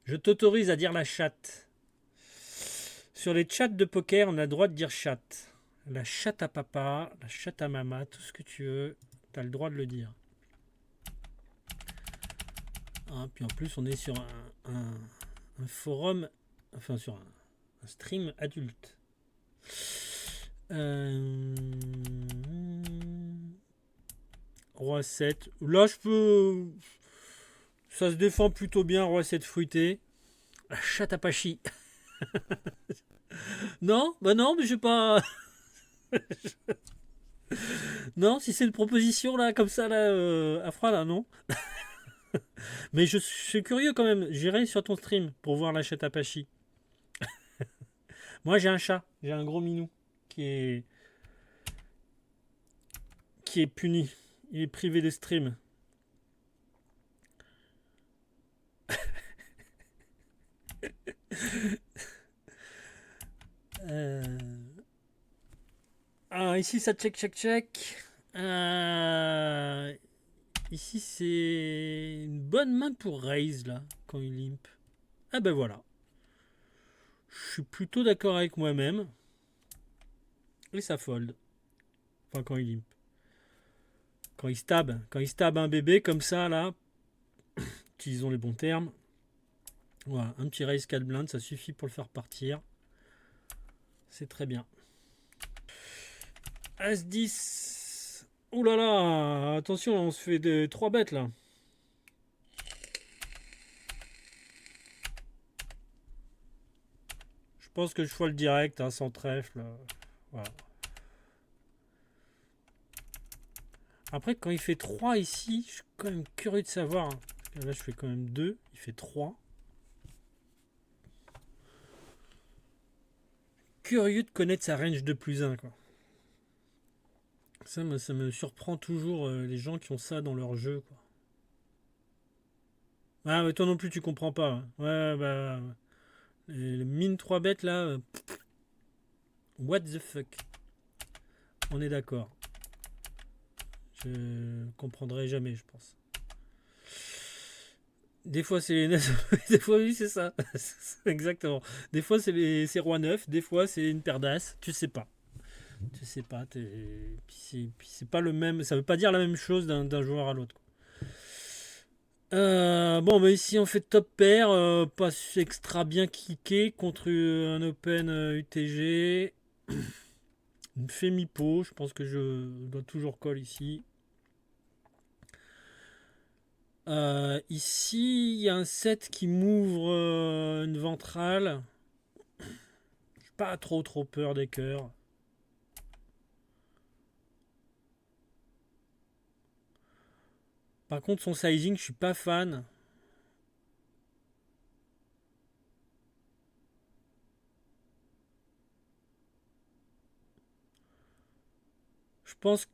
Je t'autorise à dire la chatte. Sur les chats de poker, on a le droit de dire chatte. La chatte à papa, la chatte à maman, tout ce que tu veux, tu as le droit de le dire. Ah, puis en plus, on est sur un forum, enfin sur un stream adulte. Roi 7. Là, je peux. Ça se défend plutôt bien, Roi 7 fruité. La chatte à Pachi. Non, bah non, mais je sais pas. Non, si c'est une proposition là, comme ça, là, à froid, là, non. Mais je suis curieux quand même. J'irai sur ton stream pour voir la chatte Apache. Moi, j'ai un chat. J'ai un gros minou qui est puni. Il est privé de stream. Euh... Ah, ici, ça check, check, check. Ici, c'est une bonne main pour raise, là, quand il limp. Ah ben voilà. Je suis plutôt d'accord avec moi-même. Et ça fold. Enfin, quand il limp. Quand il stab un bébé comme ça, là, utilisons les bons termes. Voilà, un petit raise 4 blindes, ça suffit pour le faire partir. C'est très bien. As-10. Ouh là là, attention, on se fait de 3 bêtes là. Je pense que je fold direct, hein, sans trèfle. Voilà. Après, quand il fait 3 ici, je suis quand même curieux de savoir. Hein. Là, je fais quand même 2, il fait 3. Curieux de connaître sa range de plus 1, quoi. Ça me surprend toujours, les gens qui ont ça dans leur jeu, quoi. Ah, mais toi non plus, tu comprends pas. Hein. Ouais, bah. Le mine 3 bêtes là. What the fuck? On est d'accord. Je comprendrai jamais, je pense. Des fois c'est les 9. Des fois oui c'est ça. Exactement. Des fois c'est roi 9. Des fois c'est une paire d'as. Tu sais pas. Tu sais pas. Puis c'est pas le même. Ça veut pas dire la même chose d'un joueur à l'autre. Bon, bah ici on fait top pair, pas extra bien kické contre un open UTG. Une Femi-Po, je pense que je dois toujours call ici. Ici, il y a un set qui m'ouvre une ventrale. J'ai pas trop peur des cœurs. Par contre, son sizing, je suis pas fan. Je pense que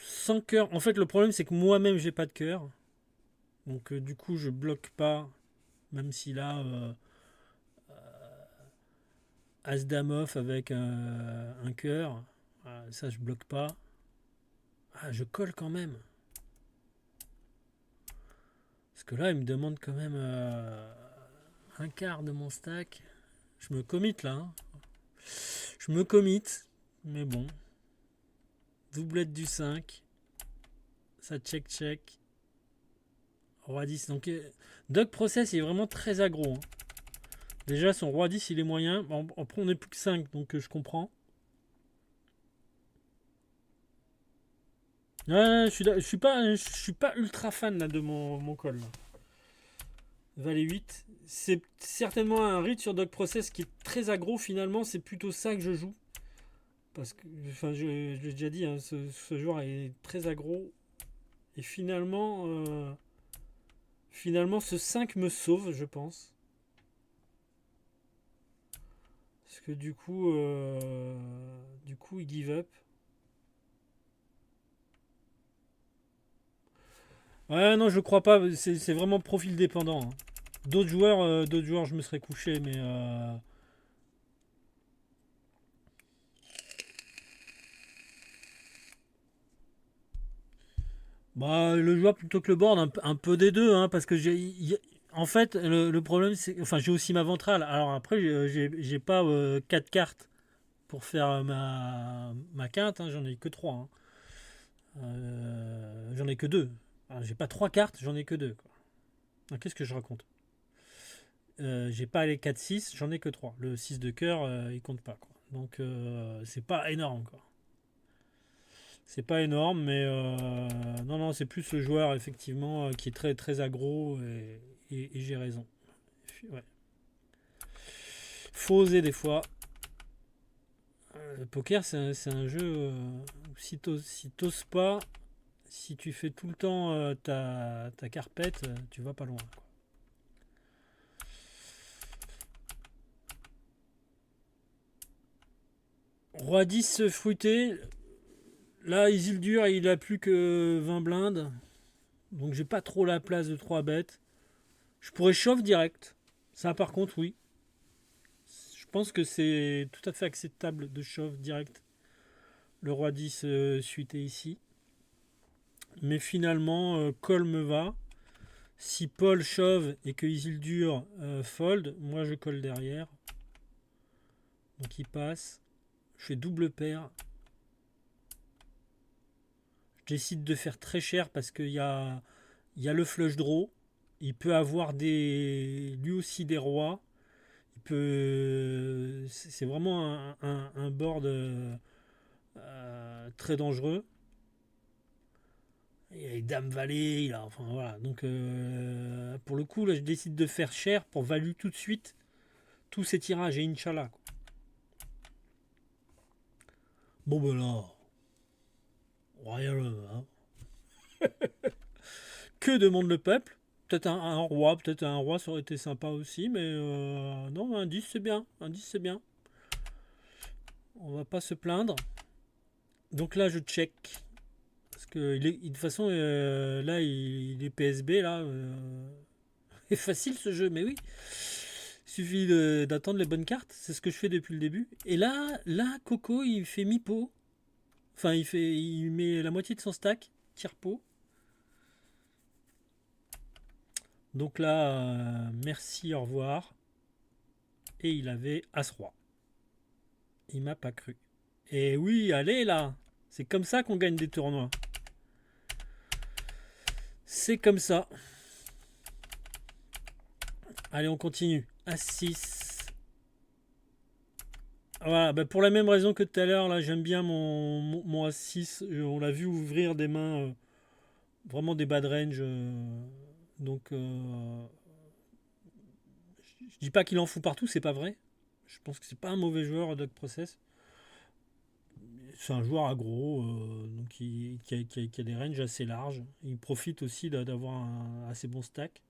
sans cœur. En fait, le problème, c'est que moi-même, j'ai pas de cœur. Donc, du coup, je bloque pas. Même si là, As-Dame off avec un cœur, ça, je bloque pas. Ah, je colle quand même. Parce que là, il me demande quand même un quart de mon stack. Je me commit là. Hein. Je me commit. Mais bon. Doublette du 5. Ça check. Roi 10. Donc, Doug Process est vraiment très aggro. Hein. Déjà, son Roi 10, il est moyen. Après, on n'est plus que 5, donc je comprends. Ouais, je suis pas ultra fan là, de mon call. Là. Valet 8. C'est certainement un read sur Dog Process qui est très aggro finalement. C'est plutôt ça que je joue. Parce que, enfin, je l'ai déjà dit, hein, ce joueur est très aggro. Et finalement, ce 5 me sauve, je pense. Parce que du coup, il give up. Ouais, non, je crois pas. C'est vraiment profil dépendant, hein. D'autres joueurs, je me serais couché, mais bah, le joueur plutôt que le board, un peu des deux, hein, parce que en fait, le problème, c'est, enfin, j'ai aussi ma ventrale. Alors après, j'ai pas 4 cartes pour faire ma quinte, hein, j'en ai que 3, hein. J'en ai que 2. J'ai pas 3 cartes, j'en ai que 2, quoi. Ah, qu'est-ce que je raconte? J'ai pas les 4-6, j'en ai que 3. Le 6 de cœur, il compte pas, quoi. Donc c'est pas énorme, quoi. C'est pas énorme, mais non, non, c'est plus le joueur, effectivement, qui est très, très aggro, et j'ai raison. Ouais. Faut oser des fois. Le poker, c'est un jeu où si t'oses pas, si tu fais tout le temps ta carpette, tu vas pas loin, quoi. Roi 10 fruité. Là, Isildur, il a plus que 20 blindes. Donc j'ai pas trop la place de 3 bêtes. Je pourrais chauffe direct. Ça, par contre, oui. Je pense que c'est tout à fait acceptable de chauffe direct. Le roi 10 suité ici. Mais finalement, call me va. Si Paul chauve et que Isildur fold, moi je colle derrière. Donc il passe. Je fais double paire. Je décide de faire très cher parce qu'il y a le flush draw. Il peut avoir lui aussi des rois. C'est vraiment un board très dangereux. Il y a les dames valet, enfin voilà. Donc pour le coup, là, je décide de faire cher pour value tout de suite tous ces tirages et Inch'Allah, quoi. Bon ben là, royal, hein. Que demande le peuple? Peut-être un roi, peut-être un roi, ça aurait été sympa aussi, mais non, un 10 c'est bien, un 10 c'est bien. On va pas se plaindre. Donc là, je check. Parce que de toute façon, là, il est PSB, là. C'est facile ce jeu, mais oui. Il suffit d'attendre les bonnes cartes. C'est ce que je fais depuis le début. Et là, Coco, il fait mi-pot. Enfin, il met la moitié de son stack, tire-pot. Donc là, merci, au revoir. Et il avait As-Roi. Il m'a pas cru. Et oui, allez là. C'est comme ça qu'on gagne des tournois. C'est comme ça. Allez, on continue. As-6. Voilà, bah pour la même raison que tout à l'heure, là, j'aime bien mon As-6. On l'a vu ouvrir des mains, vraiment des bad range. Donc, je dis pas qu'il en fout partout, c'est pas vrai. Je pense que c'est pas un mauvais joueur, Dog Process. C'est un joueur aggro, donc qui a des ranges assez larges. Il profite aussi d'avoir un assez bon stack.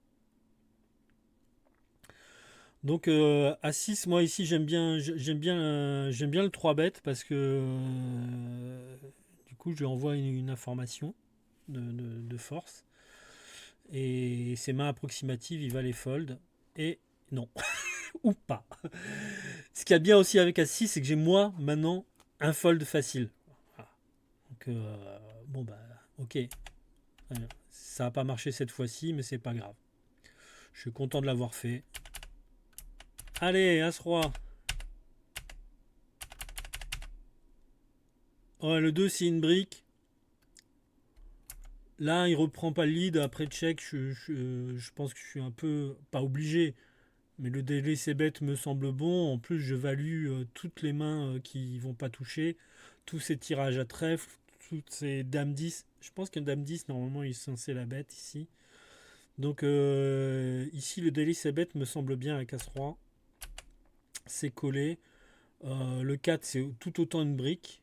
Donc à 6, moi ici j'aime bien le 3 bet parce que du coup je lui envoie une information de force. Et ses mains approximatives, il va les fold. Et non, ou pas. Ce qu'il y a de bien aussi avec A6, c'est que j'ai moi maintenant un fold facile. Voilà. Donc bon bah ok. Ça n'a pas marché cette fois-ci, mais c'est pas grave. Je suis content de l'avoir fait. Allez, As-Roi. Ouais, le 2 c'est une brique. Là, il reprend pas le lead. Après check, je pense que je suis un peu, pas obligé, mais le délai c'est bête me semble bon. En plus, je value toutes les mains qui vont pas toucher, tous ces tirages à trèfle, toutes ces dames 10. Je pense qu'un dame 10, normalement, il est censé la bête ici. Donc ici, le Daily C-Bet me semble bien avec As-Roi. C'est collé. Le 4, c'est tout autant une brique.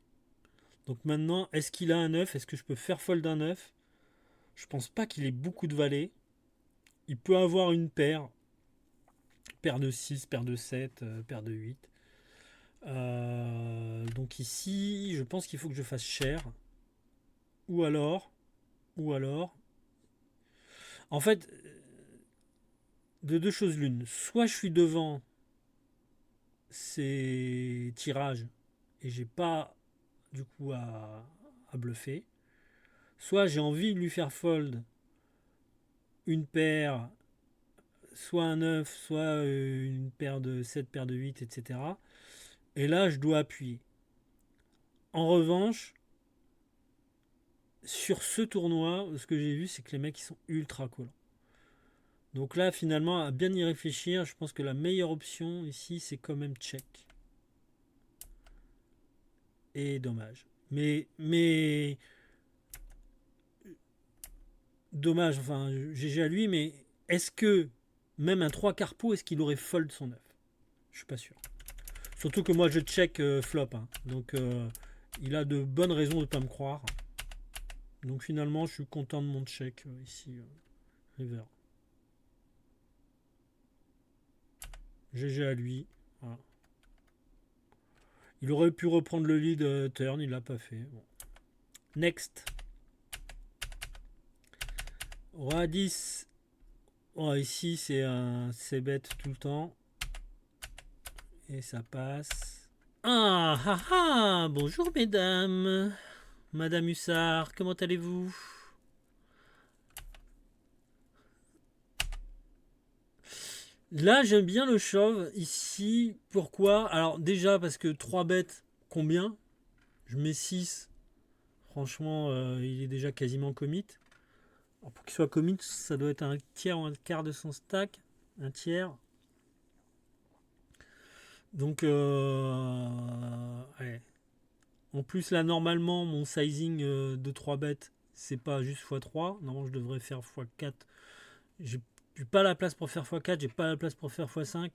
Donc maintenant, est-ce qu'il a un 9? Est-ce que je peux faire fold d'un 9? Je pense pas qu'il ait beaucoup de valets. Il peut avoir une paire. Paire de 6, paire de 7, paire de 8. Donc ici, je pense qu'il faut que je fasse cher. Ou alors, ou alors. En fait, de deux choses l'une. Soit je suis devant ces tirages et j'ai pas du coup à bluffer. Soit j'ai envie de lui faire fold une paire, soit un 9, soit une paire de 7, paire de 8, etc. Et là, je dois appuyer. En revanche, sur ce tournoi, ce que j'ai vu, c'est que les mecs ils sont ultra collants. Donc là, finalement, à bien y réfléchir, je pense que la meilleure option ici, c'est quand même check. Et dommage. Mais dommage, enfin, GG à lui, mais est-ce que même un 3 quarts pot, est-ce qu'il aurait fold son 9? Je suis pas sûr. Surtout que moi, je check flop. Hein. Donc, il a de bonnes raisons de ne pas me croire. Donc, finalement, je suis content de mon check ici, river. GG à lui. Voilà. Il aurait pu reprendre le lead turn, il l'a pas fait. Bon. Next. Roi 10. Oh, ici, c'est un C-bet tout le temps. Et ça passe. Ah ah ah. Bonjour mesdames. Madame Hussard, comment allez-vous? Là, j'aime bien le chauve. Ici, pourquoi? Alors, déjà, parce que 3 bêtes, combien? Je mets 6. Franchement, il est déjà quasiment commit. Alors, pour qu'il soit commit, ça doit être un tiers ou un quart de son stack. Un tiers. Donc, ouais. En plus, là, normalement, mon sizing de 3 bêtes, c'est pas juste x3. Normalement, je devrais faire x4. J'ai pas la place pour faire x4, j'ai pas la place pour faire x5.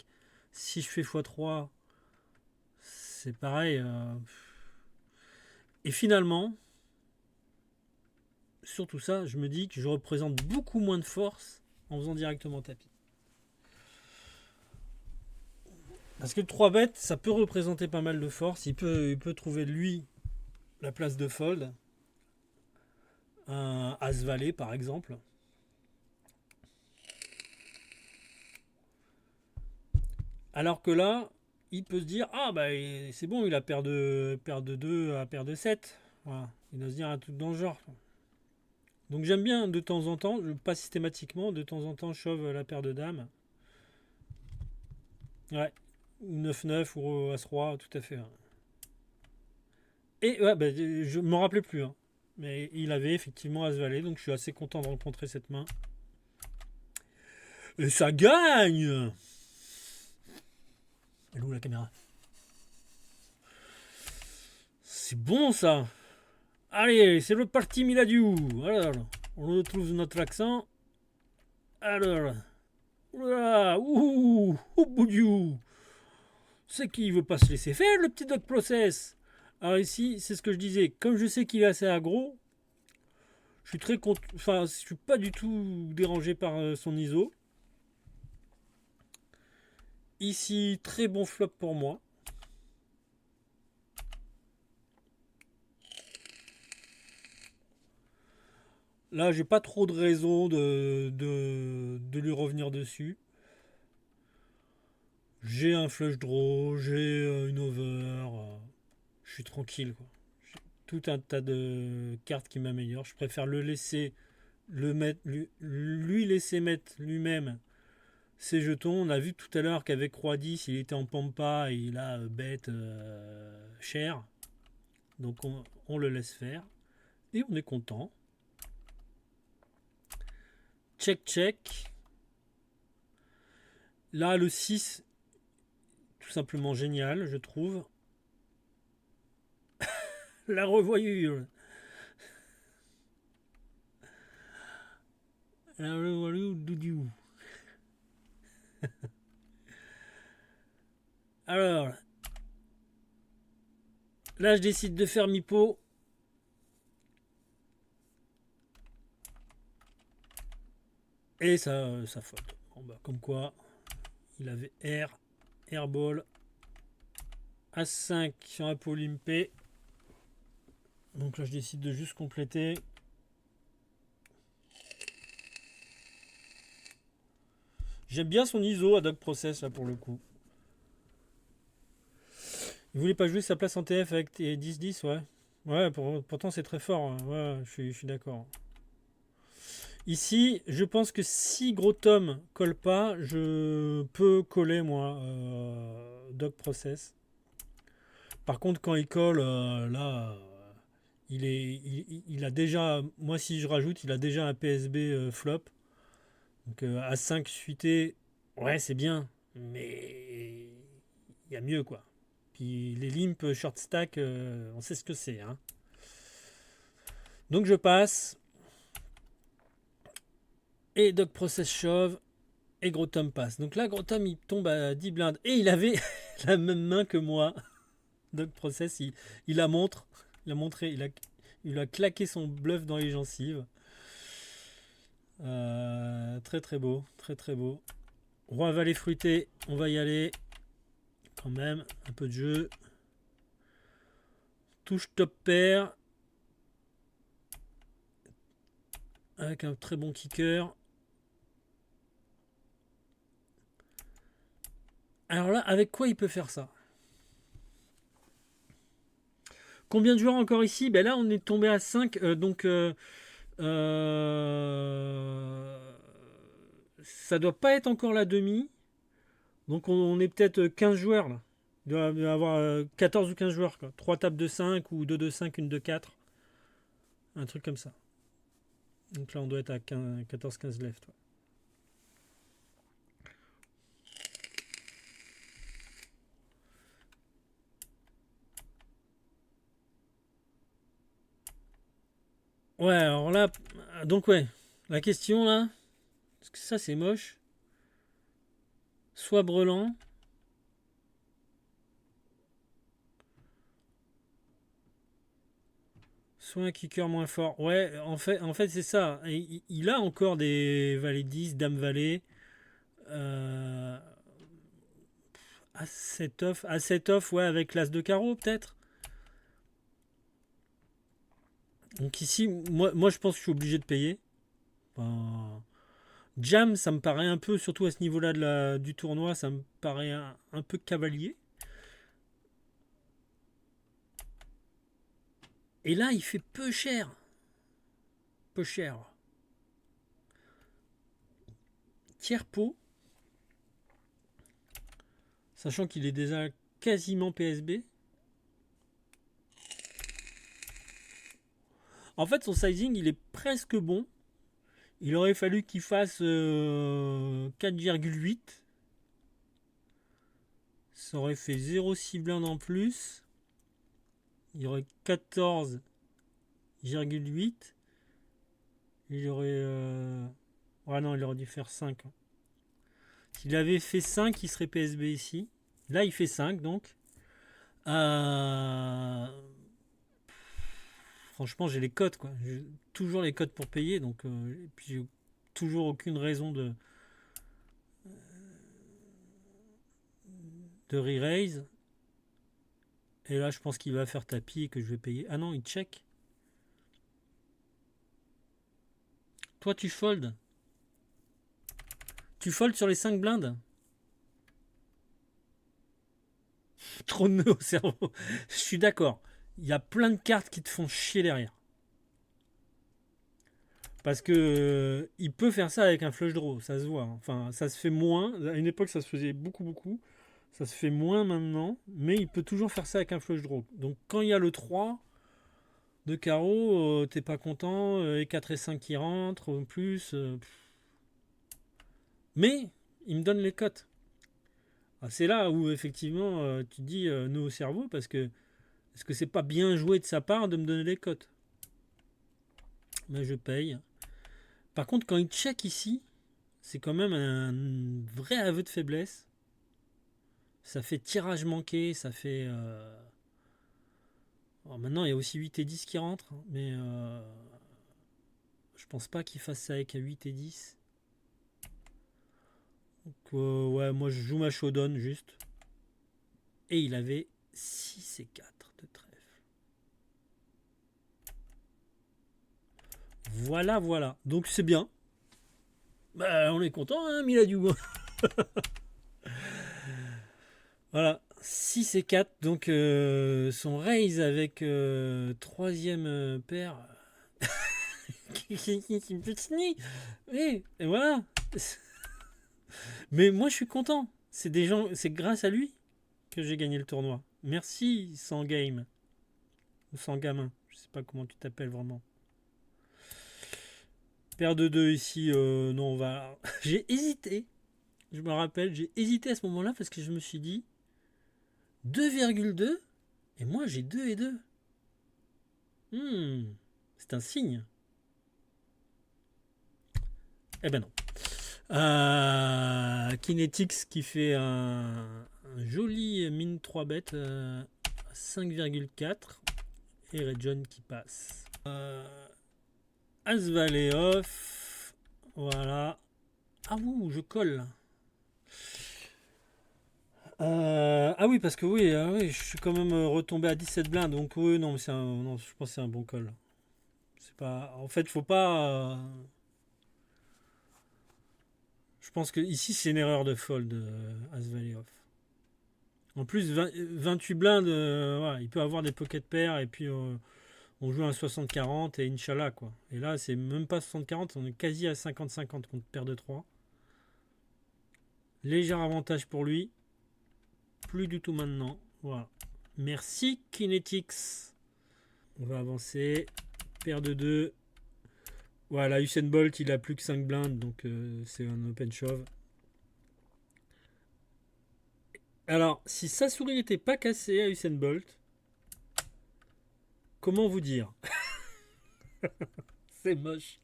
Si je fais x3, c'est pareil. Et finalement, sur tout ça, je me dis que je représente beaucoup moins de force en faisant directement tapis. Parce que le 3 bêtes, ça peut représenter pas mal de force. Il peut trouver lui la place de fold. Un As-Valet par exemple. Alors que là, il peut se dire ah bah c'est bon, il a paire de 2 à paire de 7. Voilà. Il doit se dire un truc dans le genre. Donc j'aime bien de temps en temps, pas systématiquement, de temps en temps je shove la paire de dames. Ouais. Ou 9-9 ou As-Roi, tout à fait. Hein. Et ouais, bah, je me rappelais plus. Hein. Mais il avait effectivement As-Valet, donc je suis assez content de rencontrer cette main. Et ça gagne. Elle est où la caméra? C'est bon ça. Allez, c'est le parti Miladiou. Alors, on retrouve notre accent. Alors, oula, ouh, boudiou. C'est qui veut pas se laisser faire le petit dog process. Alors ici, c'est ce que je disais. Comme je sais qu'il est assez aggro, je suis très content. Enfin, je suis pas du tout dérangé par son ISO. Ici, très bon flop pour moi. Là, j'ai pas trop de raison de lui revenir dessus. J'ai un flush draw, j'ai une over. Je suis tranquille. Quoi. J'ai tout un tas de cartes qui m'améliorent. Je préfère le laisser, lui laisser mettre lui-même ses jetons. On a vu tout à l'heure qu'avec Roi 10, il était en pampa et il a bête cher. Donc on le laisse faire. Et on est content. Check, check. Là, le 6, tout simplement génial, je trouve. La revoyure. Alors, là, je décide de faire mi-pot. Et ça faute. Bon, bah, comme quoi, il avait airball, As5 sur un pot limpé. Donc là, je décide de juste compléter. J'aime bien son ISO à Dog Process, là, pour le coup. Il voulait pas jouer sa place en TF avec tes 10-10, ouais. Ouais, pourtant c'est très fort. Hein. Ouais, je suis d'accord. Ici, je pense que si Gros Tom colle pas, je peux coller, moi, Dog Process. Par contre, quand il colle, là, il a déjà, moi si je rajoute, il a déjà un PSB flop. Donc à 5 suité, ouais, c'est bien, mais il y a mieux, quoi. Puis les limp short stack, on sait ce que c'est. Hein. Donc je passe. Et Dog Process shove. Et Gros Tom passe. Donc là, Gros Tom, il tombe à 10 blindes. Et il avait la même main que moi. Dog Process, il la montre. Il a montré. Il a claqué son bluff dans les gencives. Très très beau. Très très beau. Roi valet fruité. On va y aller. Quand même. Un peu de jeu. Touche top pair. Avec un très bon kicker. Alors là, avec quoi il peut faire ça? Combien de joueurs encore ici? Ben là, on est tombé à 5. Ça doit pas être encore la demi. Donc on est peut-être 15 joueurs là. Il doit y avoir 14 ou 15 joueurs. Quoi. 3 tables de 5 ou 2 de 5, une de 4. Un truc comme ça. Donc là, on doit être à 14-15 left. Ouais. Ouais, alors là, donc ouais, la question là, parce que ça c'est moche, soit brelan, soit un kicker moins fort. Ouais, en fait c'est ça. Il a encore des valets 10, dame valet, As7 off, ouais, avec l'as de carreau peut-être. Donc ici, moi je pense que je suis obligé de payer. Enfin, Jam, ça me paraît un peu, surtout à ce niveau-là du tournoi, ça me paraît un peu cavalier. Et là, il fait peu cher. Peu cher. Tiers pot. Sachant qu'il est déjà quasiment PSB. En fait, son sizing, il est presque bon. Il aurait fallu qu'il fasse 4,8. Ça aurait fait 0,6 blindes en plus. Il y aurait 14,8. Il aurait... Ah non, il aurait dû faire 5. S'il avait fait 5, il serait PSB ici. Là, il fait 5, donc. Franchement, j'ai les codes, quoi. J'ai toujours les codes pour payer, donc... et puis, j'ai toujours aucune raison de re-raise. Et là, je pense qu'il va faire tapis et que je vais payer. Ah non, il check. Toi, tu fold. Tu fold sur les 5 blindes. Trop de nœuds au cerveau. Je suis d'accord. Il y a plein de cartes qui te font chier derrière. Parce que il peut faire ça avec un flush draw, ça se voit. Enfin, ça se fait moins. À une époque, ça se faisait beaucoup, beaucoup. Ça se fait moins maintenant. Mais il peut toujours faire ça avec un flush draw. Donc, quand il y a le 3 de carreau, t'es pas content. Et 4 et 5 qui rentrent en plus. Mais il me donne les cotes. Ah, c'est là où effectivement tu te dis nœud au cerveau parce que est-ce que c'est pas bien joué de sa part de me donner les cotes? Mais je paye. Par contre, quand il check ici, c'est quand même un vrai aveu de faiblesse. Ça fait tirage manqué, ça fait... Alors maintenant, il y a aussi 8 et 10 qui rentrent, hein, mais je pense pas qu'il fasse ça avec un 8 et 10. Donc, ouais, moi je joue ma showdown juste. Et il avait 6 et 4 de trèfle. Voilà, voilà. Donc c'est bien. Bah, on est content, hein, Miladou. Voilà. 6 et 4. Donc son raise avec troisième paire. Petit. Oui, et voilà. Mais moi je suis content. C'est des gens, c'est grâce à lui que j'ai gagné le tournoi. Merci sans game ou sans gamin. Je sais pas comment tu t'appelles vraiment. Paire de 2 ici, non, on va. J'ai hésité. Je me rappelle, j'ai hésité à ce moment-là parce que je me suis dit 2,2 et moi j'ai 2 et 2. C'est un signe. Eh ben non. Kinetics qui fait un joli mine 3 bêtes à 5,4 et Red John qui passe. As Valley off. Voilà. Ah ouh, je colle. Ah oui, parce que oui, oui, je suis quand même retombé à 17 blindes. Donc oui, non, non, je pense que c'est un bon call. C'est pas. En fait, faut pas. Je pense que ici c'est une erreur de fold As Valley off. En plus, 28 blindes, voilà, il peut avoir des pocket pairs et puis on joue un 60-40 et Inch'Allah quoi. Et là, c'est même pas 60-40, on est quasi à 50-50 contre paire de 3. Léger avantage pour lui. Plus du tout maintenant. Voilà. Merci Kinetics. On va avancer. Paire de 2. Voilà, Usain Bolt, il a plus que 5 blindes, donc c'est un open shove. Alors, si sa souris n'était pas cassée à Usain Bolt, comment vous dire? C'est moche.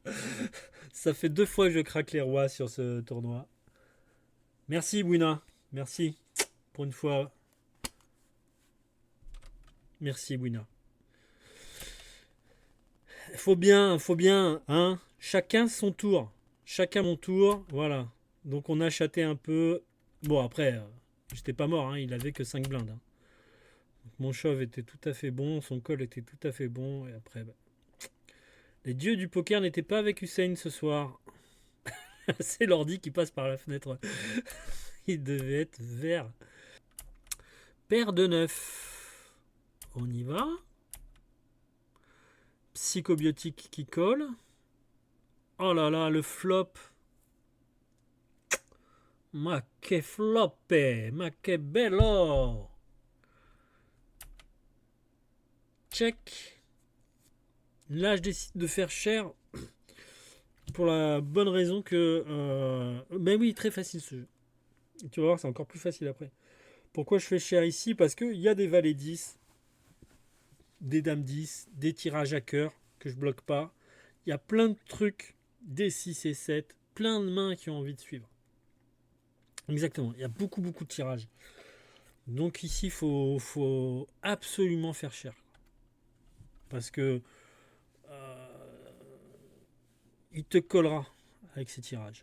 Ça fait 2 fois que je craque les rois sur ce tournoi. Merci Wina. Merci. Pour une fois. Merci Wina. Faut bien, hein. Chacun son tour. Chacun mon tour. Voilà. Donc on a chaté un peu. Bon après, j'étais pas mort, hein. Il avait que 5 blindes. Hein. Mon shove était tout à fait bon, son call était tout à fait bon. Et après, bah, les dieux du poker n'étaient pas avec Hussein ce soir. C'est l'ordi qui passe par la fenêtre. Il devait être vert. Paire de 9. On y va. Psychobiotique qui colle. Oh là là, le flop. Ma che floppe. Ma che bello. Check. Là, je décide de faire cher. Pour la bonne raison que... ben oui, très facile ce jeu. Tu vas voir, c'est encore plus facile après. Pourquoi je fais cher ici? Parce qu'il y a des valets 10, des dames 10, des tirages à cœur que je bloque pas. Il y a plein de trucs, des 6 et 7, plein de mains qui ont envie de suivre. Exactement, il y a beaucoup de tirages. Donc ici, il faut absolument faire cher. Parce que il te collera avec ces tirages.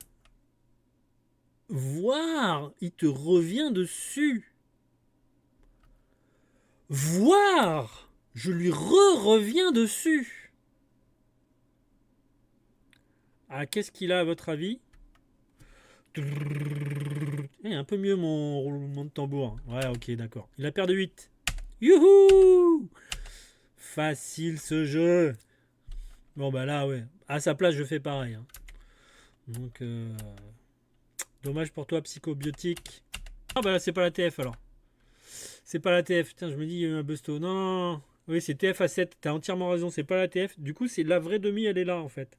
Voire, il te revient dessus. Voire, je lui reviens dessus. Ah, qu'est-ce qu'il a à votre avis? Un peu mieux mon roulement de tambour. Ouais, ok, d'accord. Il a paire de 8. Youhou! Facile ce jeu. Bon, bah là, ouais. À sa place, je fais pareil. Hein. Donc, dommage pour toi, psychobiotique. Ah, bah là, c'est pas la TF alors. C'est pas la TF. Putain, je me dis, il y a eu un busto. Non, non, non. Oui, c'est TF à 7. T'as entièrement raison. C'est pas la TF. Du coup, c'est la vraie demi, elle est là en fait.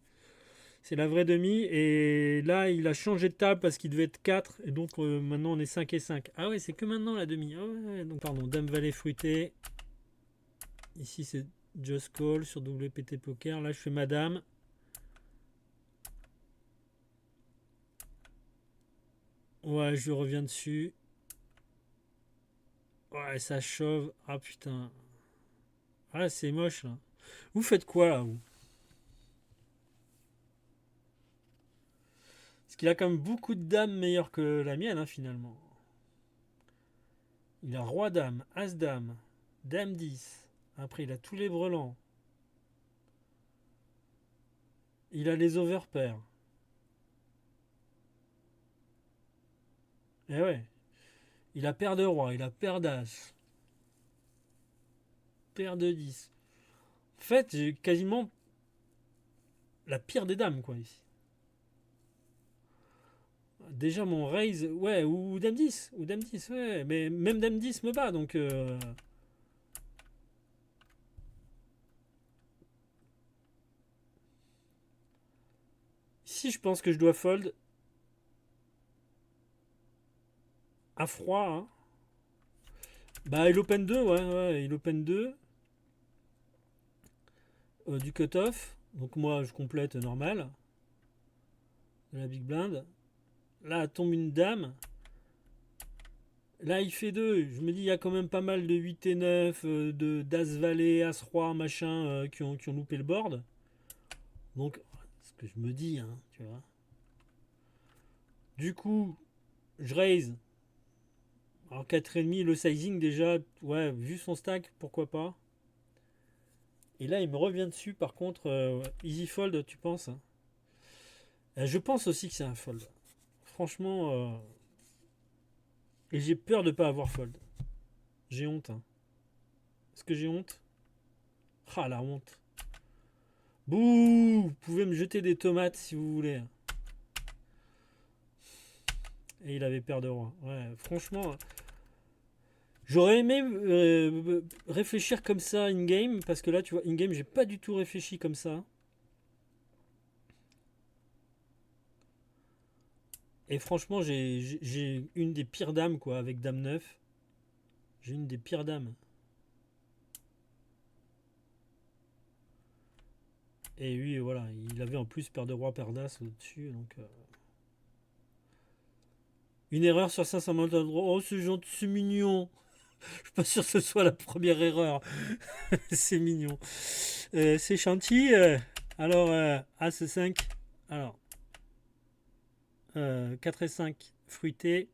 C'est la vraie demi. Et là, il a changé de table parce qu'il devait être 4. Et donc, maintenant, on est 5 et 5. Ah ouais, c'est que maintenant la demi. Ah ouais, donc, pardon. Dame Valet fruité. Ici, c'est Just Call sur WPT Poker. Là, je fais Madame. Ouais, je reviens dessus. Ouais, ça chauffe. Ah putain. Ah, c'est moche là. Vous faites quoi là, vous? Parce qu'il a quand même beaucoup de dames meilleures que la mienne, hein, finalement. Il a roi dame, as dame, dame 10. Après, il a tous les brelans. Il a les overpairs. Eh ouais. Il a paire de roi, il a paire d'as, paire de 10. En fait, j'ai quasiment la pire des dames, quoi, ici. Déjà, mon raise, ouais, ou dame 10, ou dame 10, ouais. Mais même dame 10 me bat, donc... Ici, je pense que je dois fold à froid, hein. Bah, il open 2, ouais, ouais, il open 2 du cut-off. Donc moi, je complète normal. De la big blind. Là, tombe une dame. Là, il fait 2. Je me dis, il y a quand même pas mal de 8 et 9, de d'As Valet, As Roi, machin, qui ont loupé le board. Donc, c'est ce que je me dis, hein, tu vois. Du coup, je raise. Alors, 4,5, le sizing, déjà, ouais, vu son stack, pourquoi pas. Et là, il me revient dessus, par contre, easy fold, tu penses, hein? Je pense aussi que c'est un fold. Franchement, et j'ai peur de pas avoir fold. J'ai honte, hein. Est-ce que j'ai honte? Ah, la honte. Bouh! Vous pouvez me jeter des tomates si vous voulez. Et il avait paire de roi. Ouais, franchement, j'aurais aimé réfléchir comme ça in-game, parce que là, tu vois, in-game, j'ai pas du tout réfléchi comme ça. Et franchement, j'ai une des pires dames, quoi, avec dame 9. J'ai une des pires dames. Et lui, voilà, il avait en plus paire de roi, paire d'as au-dessus, donc... Une erreur sur 500 montes de droit. Oh, c'est gentil, c'est mignon. Je suis pas sûr que ce soit la première erreur. C'est mignon. C'est gentil. Alors, As 5. Alors, 4 et 5 fruité.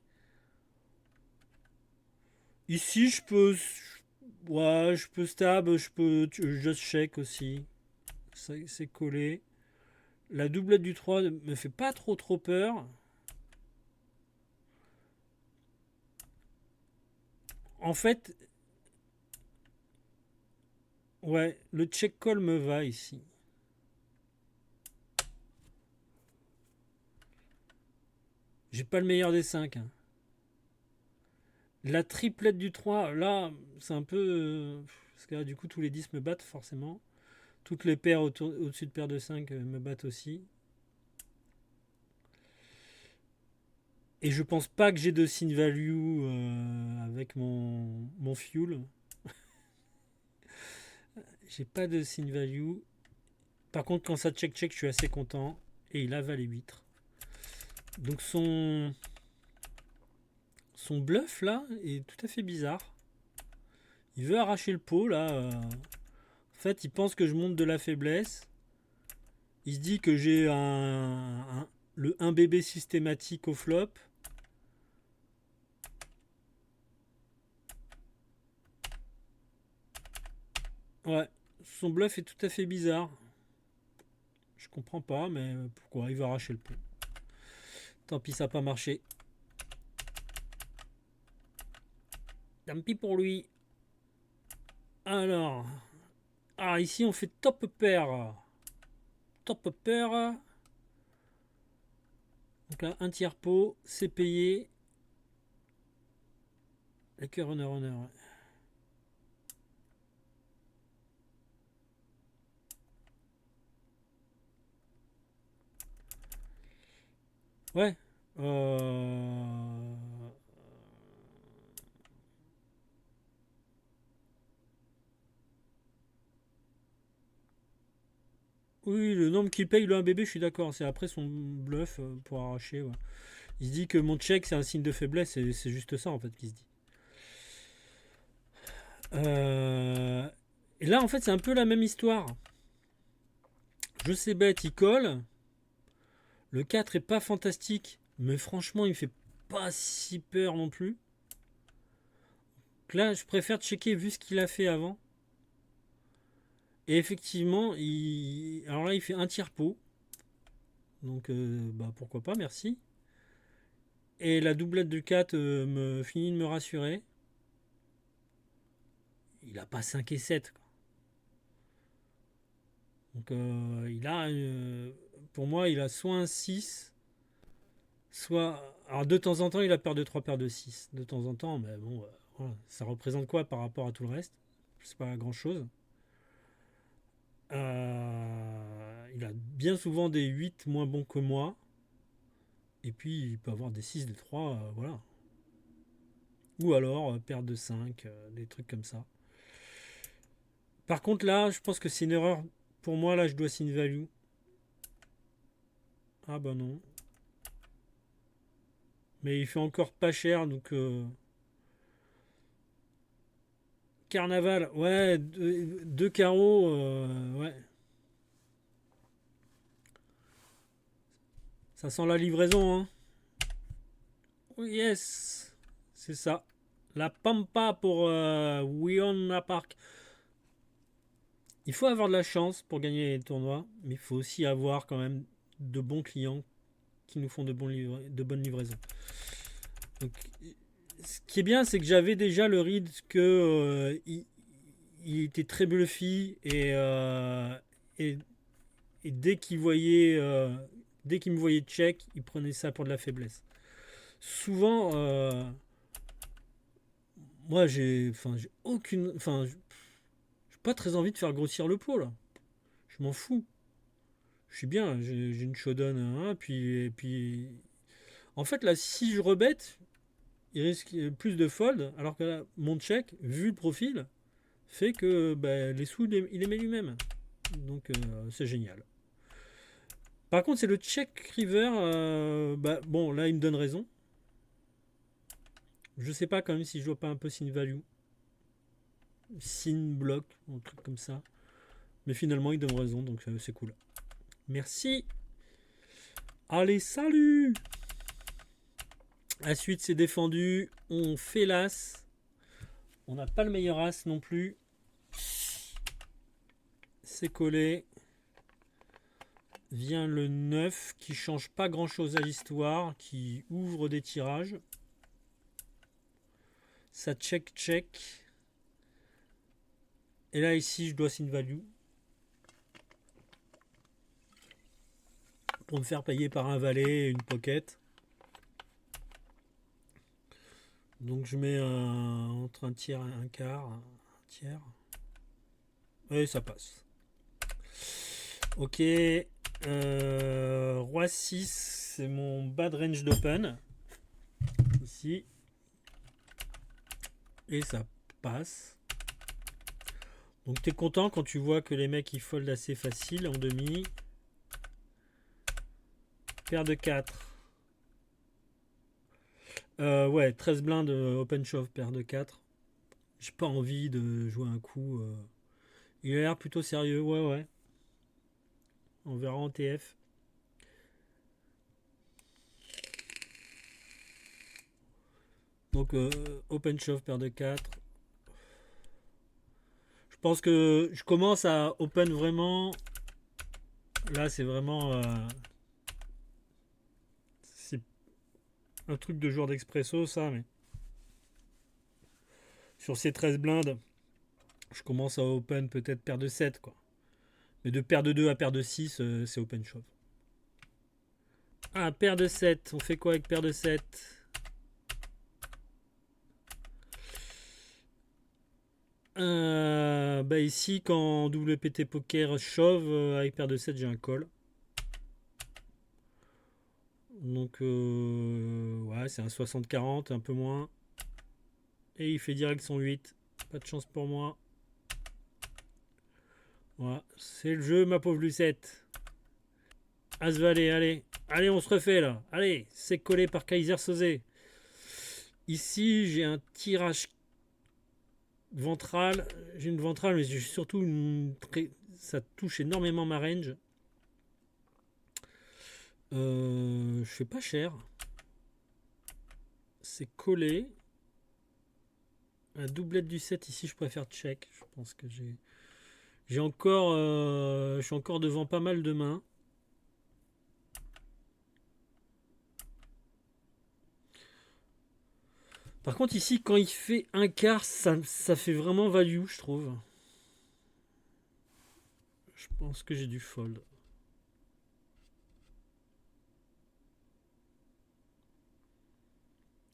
Ici, je peux. Ouais, je peux stab, je peux just check aussi. C'est collé. La doublette du 3 me fait pas trop peur. En fait, ouais, le check call me va ici. J'ai pas le meilleur des 5. Hein. La triplette du 3, là, c'est un peu. Parce que là, du coup, tous les 10 me battent forcément. Toutes les paires au-dessus de paire de 5 me battent aussi. Et je pense pas que j'ai de sin value avec mon fuel. J'ai pas de sin value. Par contre, quand ça check, je suis assez content. Et il a valet 8. Donc son bluff là est tout à fait bizarre. Il veut arracher le pot là. En fait, il pense que je monte de la faiblesse. Il se dit que j'ai le 1 bébé systématique au flop. Ouais, son bluff est tout à fait bizarre. Je comprends pas, mais pourquoi il veut arracher le pot. Tant pis, ça n'a pas marché. Tant pis pour lui. Alors, ici on fait top pair. Top pair. Donc là, un tiers pot, c'est payé. Le cœur honneur. Ouais. Oui, le nombre qu'il paye le 1 bébé, je suis d'accord. C'est après son bluff pour arracher. Ouais. Il se dit que mon check, c'est un signe de faiblesse, et c'est juste ça, en fait, qu'il se dit. Et là, en fait, c'est un peu la même histoire. Je sais bête, il colle. Le 4 est pas fantastique, mais franchement, il fait pas si peur non plus. Donc là, je préfère checker vu ce qu'il a fait avant. Et effectivement, alors là, il fait un tiers pot. Donc, bah, pourquoi pas, merci. Et la doublette du 4 me finit de me rassurer. Il a pas 5 et 7, quoi. Donc, il a, pour moi, il a soit un 6, soit. Alors, de temps en temps, il a paire de 3, paire de 6. De temps en temps, mais bon, voilà. Ça représente quoi par rapport à tout le reste? C'est pas grand chose. Il a bien souvent des 8 moins bons que moi. Et puis, il peut avoir des 6, des 3, voilà. Ou alors, paire de 5, des trucs comme ça. Par contre, là, je pense que c'est une erreur. Pour moi, là, je dois sin value. Ah bah non. Mais il fait encore pas cher, donc... Carnaval, ouais, deux carreaux, ouais. Ça sent la livraison, hein. Oh, yes, c'est ça. La pampa pour Wiona Park. Il faut avoir de la chance pour gagner les tournois, mais il faut aussi avoir quand même de bons clients qui nous font de bonnes livraisons. Donc, ce qui est bien, c'est que j'avais déjà le read que il était très bluffy et, et dès qu'il me voyait check, il prenait ça pour de la faiblesse. Souvent, moi j'ai aucune, j'ai pas très envie de faire grossir le pot là. Je m'en fous. Je suis bien, j'ai une showdown hein, puis en fait là si je rebête, il risque plus de fold, alors que là, mon check, vu le profil, fait que bah, les sous il les met lui-même. Donc c'est génial. Par contre c'est le check river, bah, bon là il me donne raison. Je sais pas quand même si je dois pas un peu sin value. Sin block, un truc comme ça. Mais finalement, il donne raison, donc c'est cool. Merci. Allez, salut. La suite, c'est défendu. On fait l'as. On n'a pas le meilleur as non plus. C'est collé. Vient le 9 qui change pas grand chose à l'histoire, qui ouvre des tirages. Ça check. Et là, ici, je dois sin value. Pour me faire payer par un valet et une pocket. Donc je mets entre un tiers et un quart, un tiers. Et ça passe. Ok. Roi 6, c'est mon bad range d'open. Ici. Et ça passe. Donc t'es content quand tu vois que les mecs ils foldent assez facile en demi. Paire de 4. Ouais, 13 blindes open shove, paire de 4. J'ai pas envie de jouer un coup. Il a l'air plutôt sérieux, ouais. On verra en TF. Donc open shove, paire de 4. Je pense que je commence à open vraiment. Là, c'est vraiment. C'est un truc de joueur d'expresso, ça, mais. Sur ces 13 blindes, je commence à open peut-être paire de 7, quoi. Mais de paire de 2 à paire de 6, c'est open shove. Ah, paire de 7. On fait quoi avec paire de 7? Bah ici, quand WPT Poker shove, avec paire de 7, j'ai un call. Donc, ouais, c'est un 60-40, un peu moins. Et il fait direct son 8. Pas de chance pour moi. Voilà, c'est le jeu, ma pauvre Lucette. As-valet, allez. Allez, on se refait là. Allez, c'est collé par Kaiser Soze. Ici, j'ai un tirage ventral. J'ai une ventrale, mais j'ai surtout ça touche énormément ma range. Je fais pas cher. C'est collé. La doublette du 7 ici, je préfère check. Je pense que j'ai encore, je suis encore devant pas mal de mains. Par contre, ici, quand il fait un quart, ça fait vraiment value, je trouve. Je pense que j'ai du fold.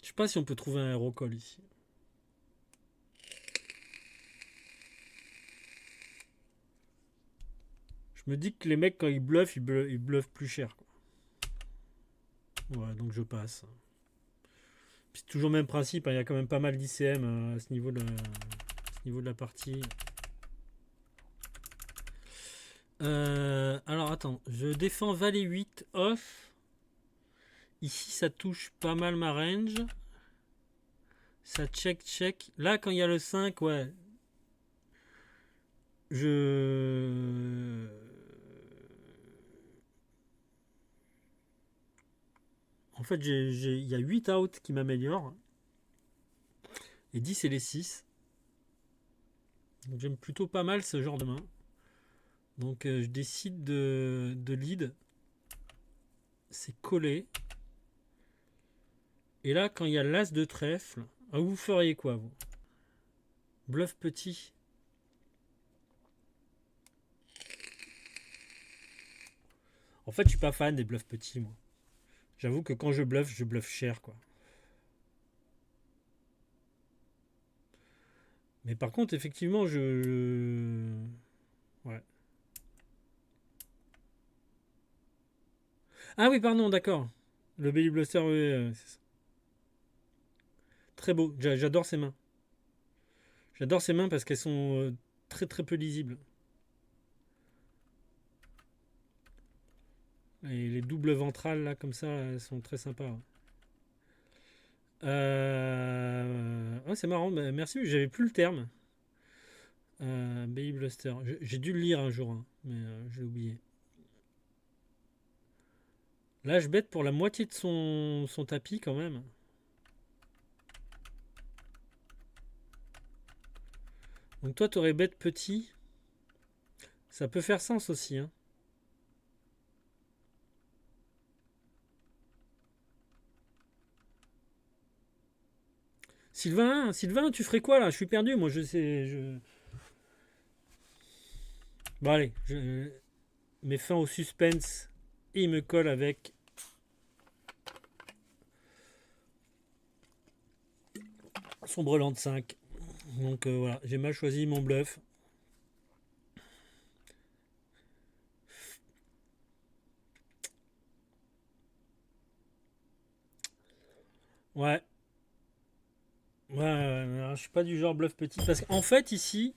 Je sais pas si on peut trouver un aérocall ici. Je me dis que les mecs, quand ils bluffent, ils bluffent plus cher, quoi. Ouais, donc je passe. Puis c'est toujours le même principe, hein, il y a quand même pas mal d'ICM à ce niveau de la partie. Alors attends, je défends valet 8 off. Ici ça touche pas mal ma range. Ça check. Là quand il y a le 5, ouais. En fait, il y a 8 outs qui m'améliorent. Et 10 et les 6. Donc j'aime plutôt pas mal ce genre de main. Donc je décide de lead. C'est collé. Et là, quand il y a l'as de trèfle, vous feriez quoi, vous? Bluff petit. En fait, je suis pas fan des bluffs petits, moi. J'avoue que quand je bluffe cher, quoi. Mais par contre, effectivement, ouais. Ah oui, pardon, d'accord. Le Belly Bluster, oui, c'est ça. Très beau. J'adore ces mains. J'adore ces mains parce qu'elles sont très très peu lisibles. Et les doubles ventrales, là, comme ça, elles sont très sympas. Ouais. Ouais, c'est marrant. Bah, merci, j'avais plus le terme. Baby Bluster. J'ai dû le lire un jour, hein, mais j'ai oublié. Là, je bête pour la moitié de son tapis quand même. Donc toi, tu aurais bête petit. Ça peut faire sens aussi. Hein. Sylvain, tu ferais quoi là? Je suis perdu, moi je sais. Bon allez, je mets fin au suspense et il me colle avec son brelan de 5. Donc voilà, j'ai mal choisi mon bluff. Ouais. Ouais, je suis pas du genre bluff petit. Parce qu'en fait, ici,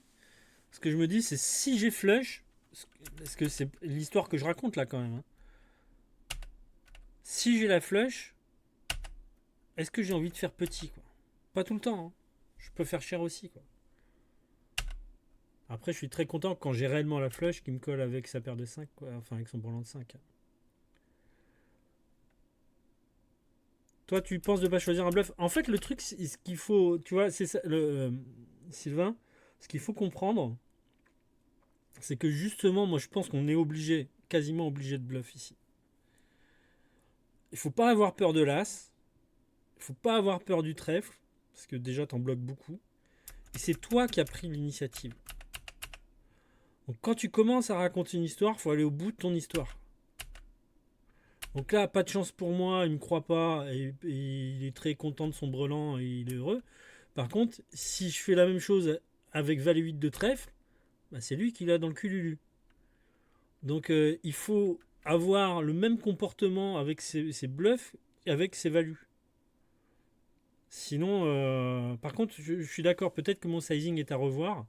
ce que je me dis, c'est si j'ai flush, parce que c'est l'histoire que je raconte là quand même. Hein. Si j'ai la flush, est-ce que j'ai envie de faire petit quoi? Pas tout le temps. Hein. Je peux faire cher aussi quoi. Après, je suis très content quand j'ai réellement la flush qui me colle avec sa paire de 5, quoi. Enfin avec son brelan de 5. Toi, tu penses de pas choisir un bluff. En fait, le truc, ce qu'il faut, tu vois, c'est ça, Sylvain, ce qu'il faut comprendre, c'est que justement, moi, je pense qu'on est obligé, quasiment obligé de bluff ici. Il faut pas avoir peur de l'as. Il faut pas avoir peur du trèfle, parce que déjà, t'en bloques beaucoup. Et c'est toi qui as pris l'initiative. Donc, quand tu commences à raconter une histoire, il faut aller au bout de ton histoire. Donc là, pas de chance pour moi, il me croit pas, et il est très content de son brelan et il est heureux. Par contre, si je fais la même chose avec valet 8 de trèfle, bah, c'est lui qui l'a dans le cululu. Donc il faut avoir le même comportement avec ses bluffs qu'avec ses values. Sinon, par contre, je suis d'accord, peut-être que mon sizing est à revoir.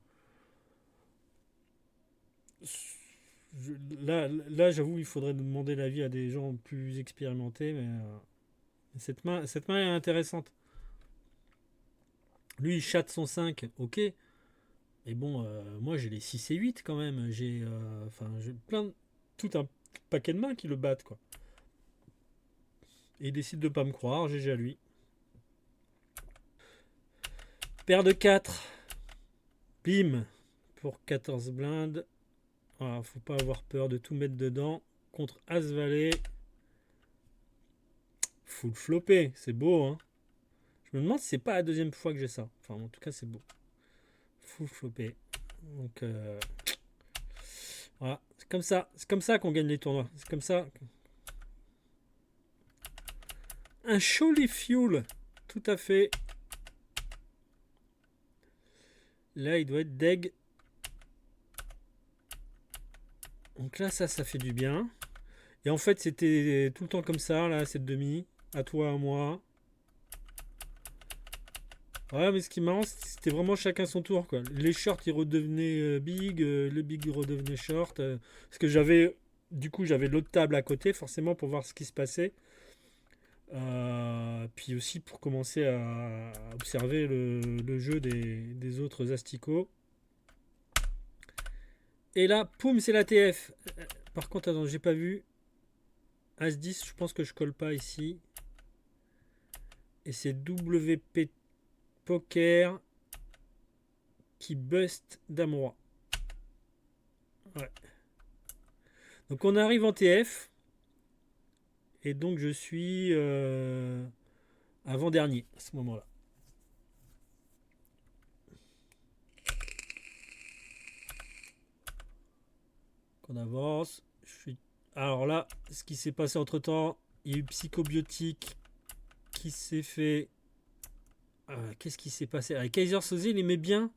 Là, j'avoue, il faudrait demander l'avis à des gens plus expérimentés, mais cette main est intéressante. Lui, il chatte son 5, ok. Mais bon, moi, j'ai les 6 et 8 quand même. J'ai tout un paquet de mains qui le battent, quoi. Et il décide de pas me croire, GG à lui. Paire de 4. Bim. Pour 14 blindes. Voilà, faut pas avoir peur de tout mettre dedans. Contre As-Valet. Full flopé, c'est beau, hein. Je me demande si c'est pas la deuxième fois que j'ai ça. Enfin, en tout cas, c'est beau. Full flopé. Donc, voilà. C'est comme ça qu'on gagne les tournois. C'est comme ça. Un Surely Fuel. Tout à fait. Là, il doit être deg. Donc là, ça fait du bien. Et en fait, c'était tout le temps comme ça, là, cette demi. À toi, à moi. Ouais, mais ce qui est marrant, c'était vraiment chacun son tour, quoi. Les shorts, ils redevenaient big. Le big, il redevenait short. Parce que du coup, j'avais l'autre table à côté, forcément, pour voir ce qui se passait. Puis aussi pour commencer à observer le jeu des autres asticots. Et là, poum, c'est la TF. Par contre, attends, j'ai pas vu. As-10, je pense que je colle pas ici. Et c'est WP Poker qui bust Dame Roi. Ouais. Donc on arrive en TF. Et donc je suis avant-dernier à ce moment-là. On avance. Alors là, ce qui s'est passé entre temps, il y a eu Psychobiotique qui s'est fait. Qu'est-ce qui s'est passé? Kaiser Soze, il aimait bien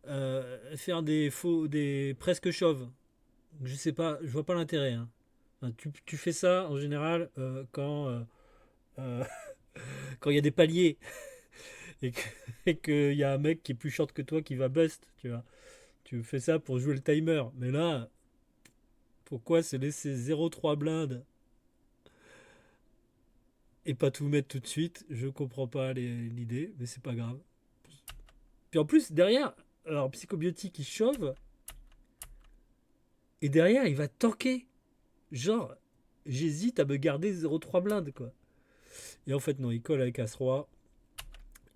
faire des presque chauves. Je sais pas, je vois pas l'intérêt, hein. Enfin, tu fais ça en général euh, quand il y a des paliers et qu'il y a un mec qui est plus short que toi qui va bust, tu vois. Tu fais ça pour jouer le timer. Mais là, pourquoi se laisser 0,3 blindes et pas tout mettre tout de suite? Je comprends pas l'idée, mais c'est pas grave. Puis en plus, derrière, alors Psychobiotique il chauffe et derrière il va tanker. Genre, j'hésite à me garder 0,3 blindes, quoi. Et en fait, non, il colle avec As-Roi.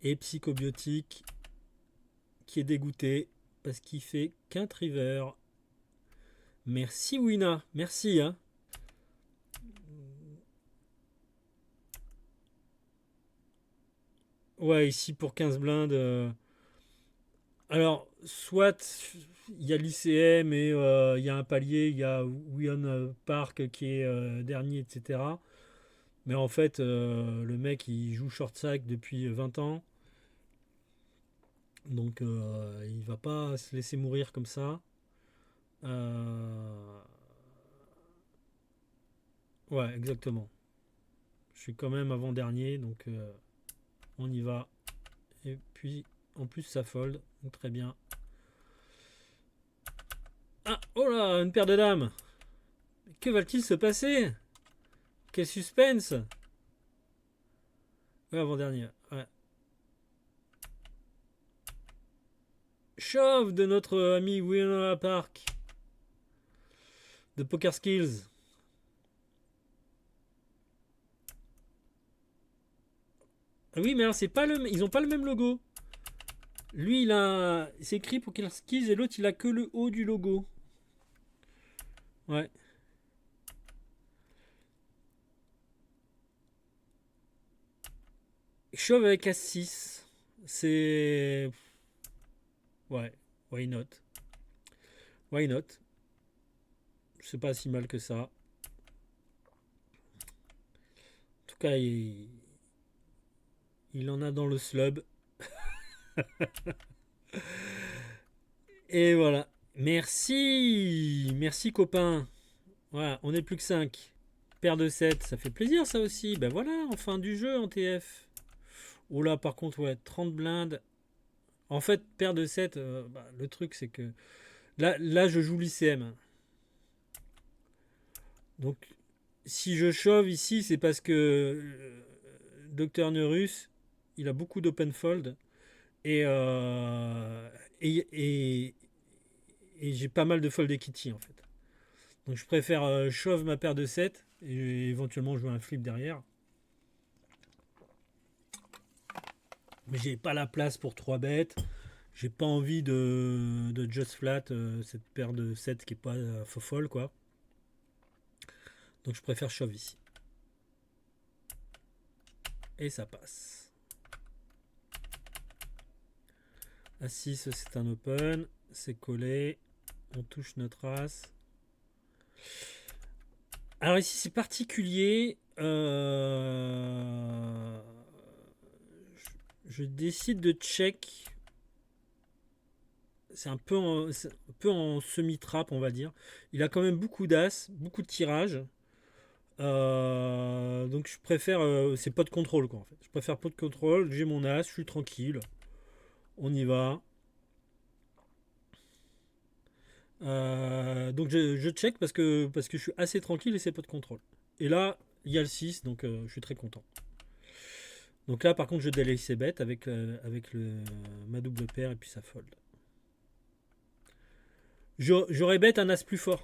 Et Psychobiotique qui est dégoûté parce qu'il fait qu'un triver. Merci Wina, merci, hein. Ouais, ici pour 15 blindes. Alors, soit il y a l'ICM et il y a un palier, il y a Wion Park qui est dernier, etc. Mais en fait, le mec il joue short sack depuis 20 ans. Donc il va pas se laisser mourir comme ça. Euh, Ouais, exactement. Je suis quand même avant-dernier, donc on y va. Et puis, en plus, ça fold. Donc, très bien. Ah, oh là, une paire de dames. Que va-t-il se passer? Quel suspense. Ouais, avant-dernier. Ouais. Chauve de notre ami Winona Park. De Poker Skills. Ah oui, mais alors, c'est pas ils ont pas le même logo. Lui, c'est écrit Poker Skills et l'autre, il a que le haut du logo. Ouais. Chauve avec As-6. C'est. Ouais, why not? Why not? C'est pas si mal que ça. En tout cas, il en a dans le slub. Et voilà. Merci. Merci, copain. Voilà, on est plus que 5. Paire de 7, ça fait plaisir, ça aussi. Ben voilà, en fin du jeu en TF. Oh là, par contre, ouais, 30 blindes. En fait, paire de 7, le truc, c'est que. Là je joue l'ICM. Donc, si je shove ici, c'est parce que Dr Neurus, il a beaucoup d'open fold et, et, et, et j'ai pas mal de fold equity en fait. Donc je préfère shove ma paire de 7 et éventuellement jouer un flip derrière. Mais j'ai pas la place pour 3 bêtes. J'ai pas envie de just flat cette paire de 7 qui est pas faux folle quoi. Donc je préfère shove ici. Et ça passe. À 6 c'est un open. C'est collé. On touche notre as. Alors ici c'est particulier. Je décide de check. C'est un peu en semi-trap, on va dire. Il a quand même beaucoup d'as, beaucoup de tirages. Donc je préfère. C'est pas de contrôle, quoi, en fait. Je préfère pas de contrôle. J'ai mon as, je suis tranquille. On y va. Donc je check parce que je suis assez tranquille et c'est pas de contrôle. Et là, il y a le 6, donc je suis très content. Donc là, par contre, je délaisse ses bêtes avec ma double paire et puis ça fold. J'aurais bête un as plus fort.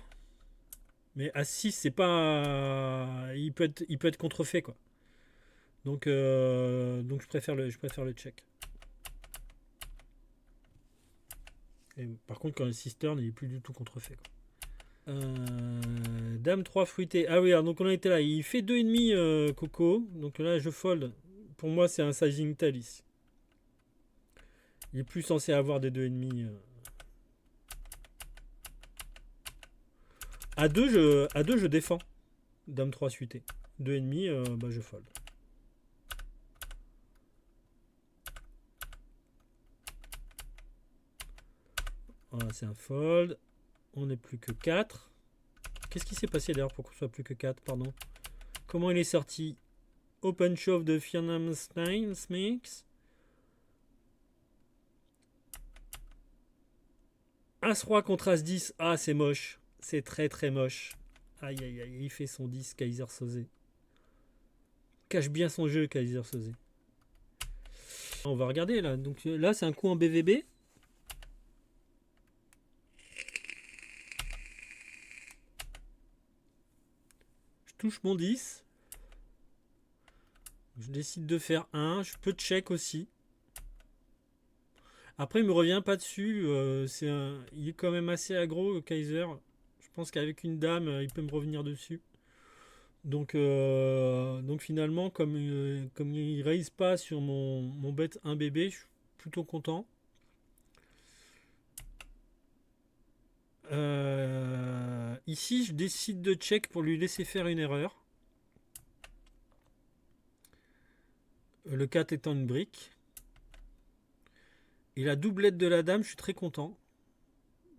Mais à 6, c'est pas. Il peut être contrefait, quoi. Donc je préfère le check. Et par contre, quand le 6 turn, il est plus du tout contrefait, quoi. Dame 3 fruité. Ah oui, alors donc on a été là. Il fait 2,5 Coco. Donc là, je fold. Pour moi, c'est un sizing tel ici. Il est plus censé avoir des 2,5. À 2, je défends. Dame 3 suité. 2,5, bah je fold. Voilà, c'est un fold. On n'est plus que 4. Qu'est-ce qui s'est passé d'ailleurs pour qu'on soit plus que 4? Pardon. Comment il est sorti? Open shove de Fianamstein Smix. As-Roi contre As-10. Ah, c'est moche. C'est très très moche. Aïe aïe aïe, il fait son 10, Kaiser Soze. Cache bien son jeu, Kaiser Soze. On va regarder là. Donc là, c'est un coup en BVB. Je touche mon 10. Je décide de faire 1. Je peux check aussi. Après, il me revient pas dessus. Il est quand même assez aggro, Kaiser. Je pense qu'avec une dame, il peut me revenir dessus. Donc finalement, comme il raise pas sur mon bet 1 bébé, je suis plutôt content. Ici, je décide de check pour lui laisser faire une erreur. Le 4 étant une brique. Et la doublette de la dame, je suis très content.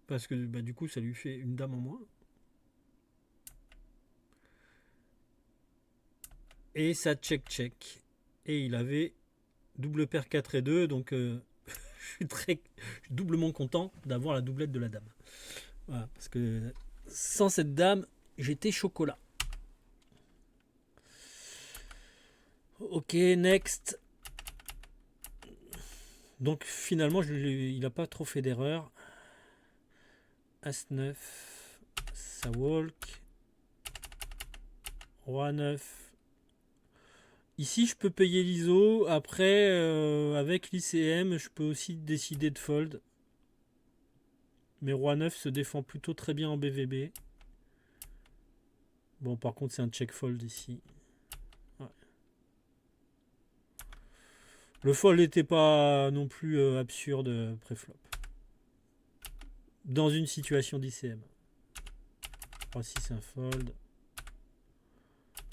Parce que bah, du coup, ça lui fait une dame en moins. Et ça check. Et il avait double paire 4 et 2. Donc je suis doublement content d'avoir la doublette de la dame. Voilà, parce que sans cette dame, j'étais chocolat. Ok, next. Donc finalement, il n'a pas trop fait d'erreur. As-9, ça walk. Roi 9. Ici, je peux payer l'ISO. Après, avec l'ICM, je peux aussi décider de fold. Mais Roi 9 se défend plutôt très bien en BVB. Bon, par contre, c'est un check fold ici. Ouais. Le fold n'était pas non plus absurde pré-flop. Dans une situation d'ICM. Roi 6, c'est un fold.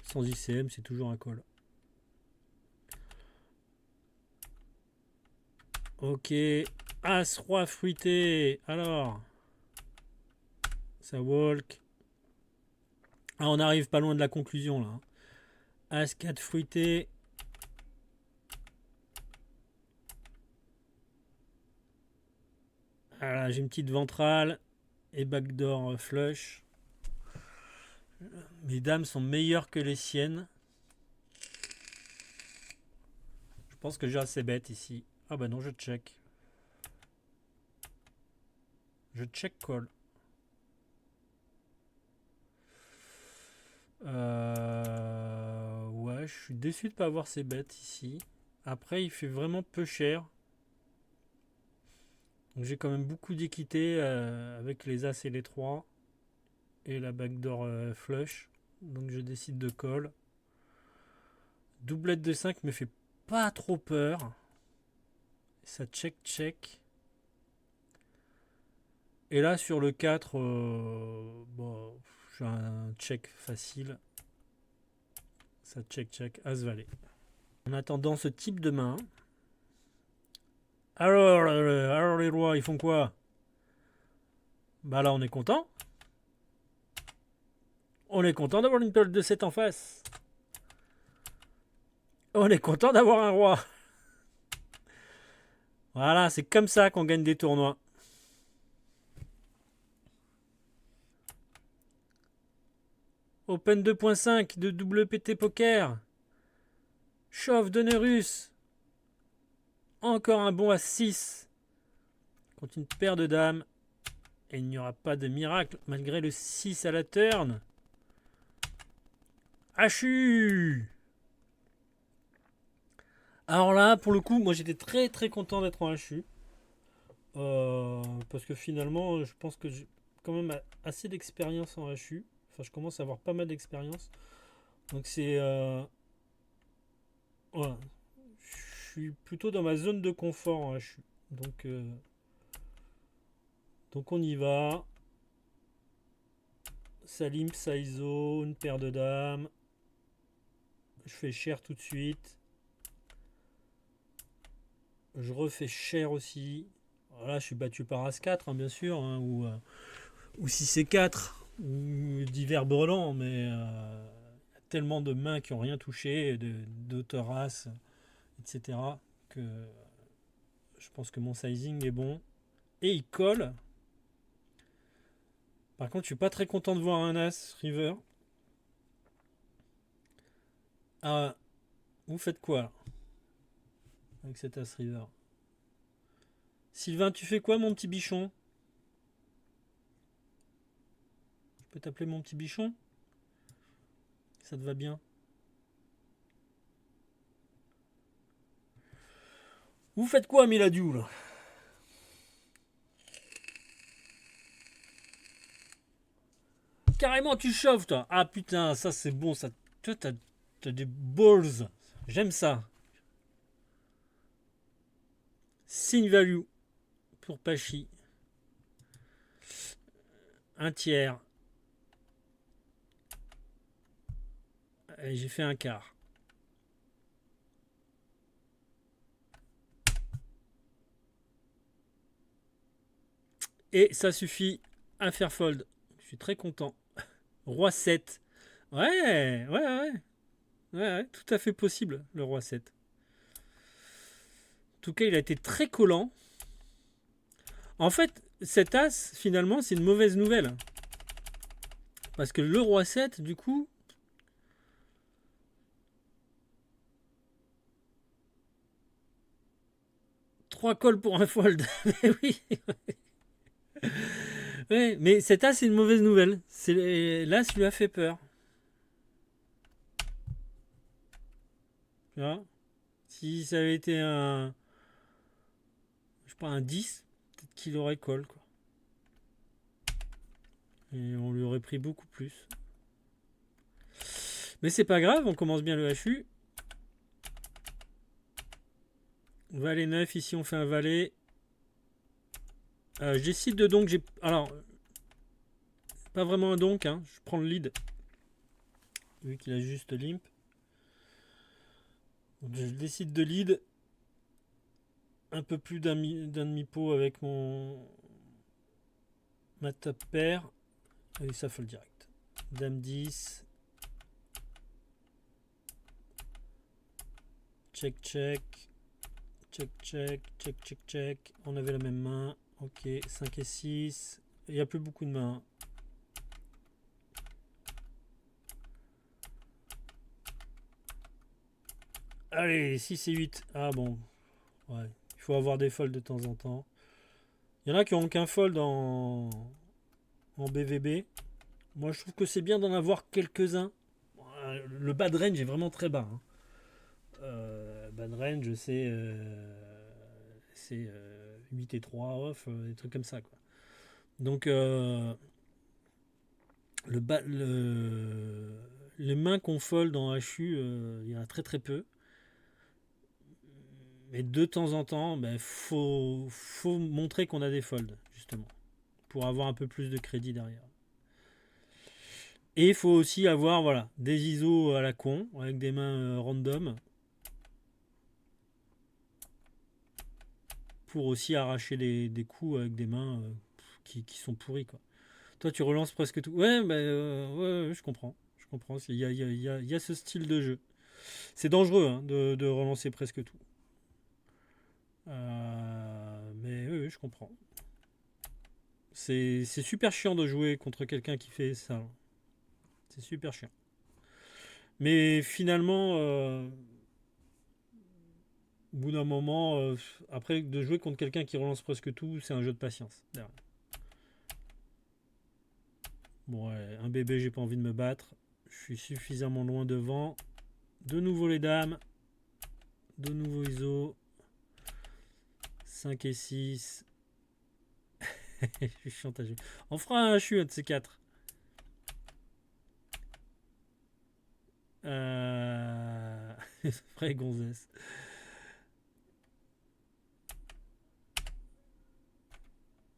Sans ICM, c'est toujours un call. Ok. As, roi fruité. Alors. Ça walk. Ah, on arrive pas loin de la conclusion là. As 4 fruité. Voilà, j'ai une petite ventrale et backdoor flush. Mes dames sont meilleures que les siennes. Je pense que j'ai assez bête ici. Ah bah non, je check. Je check call. Ouais, je suis déçu de pas avoir ces bêtes ici. Après, il fait vraiment peu cher. Donc j'ai quand même beaucoup d'équité avec les As et les 3. Et la backdoor flush. Donc je décide de call. Doublette de 5 me fait pas trop peur. Ça check. Et là sur le 4, bon, j'ai un check facile. Ça check, As valet. En attendant ce type de main. Alors les rois, ils font quoi? Bah là on est content. On est content d'avoir une paire de 7 en face. On est content d'avoir un roi. Voilà, c'est comme ça qu'on gagne des tournois. Open 2.5 de WPT Poker. Chauffe de Nerus. Encore un bon à 6. Contre une paire de dames. Et il n'y aura pas de miracle malgré le 6 à la turn. HU. Alors là, pour le coup, moi j'étais très content d'être en HU. Parce que finalement, je pense que j'ai quand même assez d'expérience en HU. Enfin, je commence à avoir pas mal d'expérience. Donc c'est... voilà. Je suis plutôt dans ma zone de confort en HU. Donc on y va. Ça limp, ça ISO, une paire de dames. Je fais cher tout de suite. Je refais cher aussi. Voilà, je suis battu par As-4, hein, bien sûr, hein, ou 6-4, ou divers brelans, mais tellement de mains qui n'ont rien touché, d'auteur As, etc., que je pense que mon sizing est bon. Et il colle. Par contre, je suis pas très content de voir un As River. Ah, vous faites quoi là, avec cet As River? Sylvain, tu fais quoi, mon petit bichon? Je peux t'appeler mon petit bichon? Ça te va bien? Vous faites quoi, Miladiou, là? Carrément, tu chauffes, toi. Ah putain, ça c'est bon. Ça. Toi, t'as des balls. J'aime ça. Signe value pour Pachi. Un tiers. Et j'ai fait un quart. Et ça suffit à faire fold. Je suis très content. Roi 7. Ouais, tout à fait possible, le roi 7. En tout cas, il a été très collant. En fait, cet as, finalement, c'est une mauvaise nouvelle. Parce que le roi 7, du coup, 3 calls pour un fold. Mais oui. Ouais, mais cet as, c'est une mauvaise nouvelle. L'as lui a fait peur. Tu vois, si ça avait été un, je sais pas, un 10, peut-être qu'il aurait call, quoi. Et on lui aurait pris beaucoup plus. Mais c'est pas grave, on commence bien le HU. Valet 9, ici on fait un valet. Je décide de donc. Alors, pas vraiment un donc, hein. Je prends le lead. Vu qu'il a juste limp. Donc, je décide de lead. Un peu plus d'un demi-pot avec ma top paire. Et ça fold direct. Dame 10. Check. On avait la même main. Ok, 5 et 6. Il n'y a plus beaucoup de mains. Allez, 6 et 8. Ah bon, ouais. Il faut avoir des folds de temps en temps. Il y en a qui ont qu'un fold en BVB. Moi, je trouve que c'est bien d'en avoir quelques-uns. Le bad range est vraiment très bas, hein. Bad range, c'est 8 et 3 off, des trucs comme ça, quoi. Donc, les mains qu'on fold en HU, il y en a très très peu. Mais de temps en temps, ben, faut montrer qu'on a des folds, justement, pour avoir un peu plus de crédit derrière. Et il faut aussi avoir voilà, des ISO à la con, avec des mains random, pour aussi arracher des coups avec des mains qui sont pourries, quoi. Toi, tu relances presque tout. Ouais, bah, ouais, je comprends. Je comprends. Il y a ce style de jeu. C'est dangereux, hein, de relancer presque tout. Mais oui, oui, je comprends. C'est super chiant de jouer contre quelqu'un qui fait ça. C'est super chiant. Mais finalement, au bout d'un moment, après de jouer contre quelqu'un qui relance presque tout, c'est un jeu de patience. Bon, ouais, un bébé, j'ai pas envie de me battre. Je suis suffisamment loin devant. De nouveau les dames. De nouveau ISO. 5 et 6. Je suis chantageux. On fera un HU, un de ces quatre. Vrai gonzesse.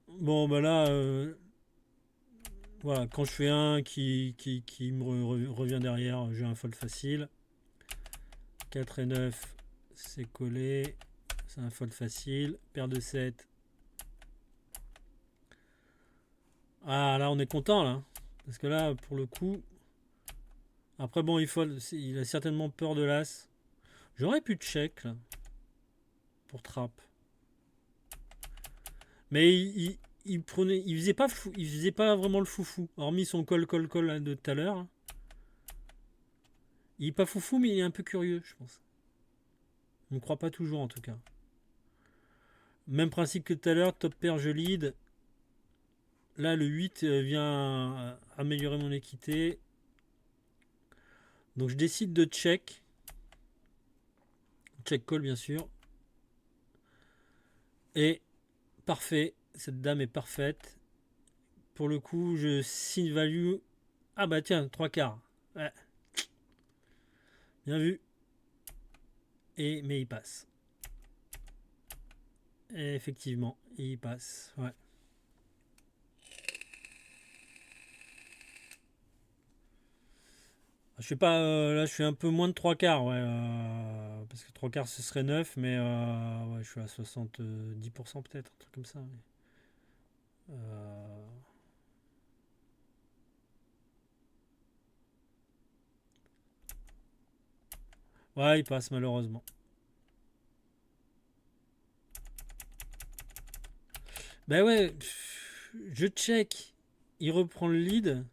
Bon, bah là, voilà, quand je fais un qui me revient derrière, j'ai un fold facile. 4 et 9, c'est collé. C'est un fold facile. Paire de 7. Ah, là, on est content, là. Parce que là, pour le coup. Après, bon, il a certainement peur de l'as. J'aurais pu check, là. Pour trap. Mais il faisait pas vraiment le foufou. Hormis son call là, de tout à l'heure. Il est pas foufou, mais il est un peu curieux, je pense. Je ne crois pas toujours, en tout cas. Même principe que tout à l'heure, top pair, je lead. Là, le 8 vient améliorer mon équité. Donc, je décide de check. Check call, bien sûr. Et parfait. Cette dame est parfaite. Pour le coup, je signe value. Ah bah tiens, 3 quarts. Ouais. Bien vu. Mais il passe. Et effectivement, il passe. Ouais. Je fais pas. Là, je suis un peu moins de 3 quarts. Ouais, parce que 3 quarts, ce serait 9. Mais ouais, je suis à 70% peut-être. Un truc comme ça. Ouais. Euh, ouais, il passe malheureusement. Ben ouais, je check. Il reprend le lead.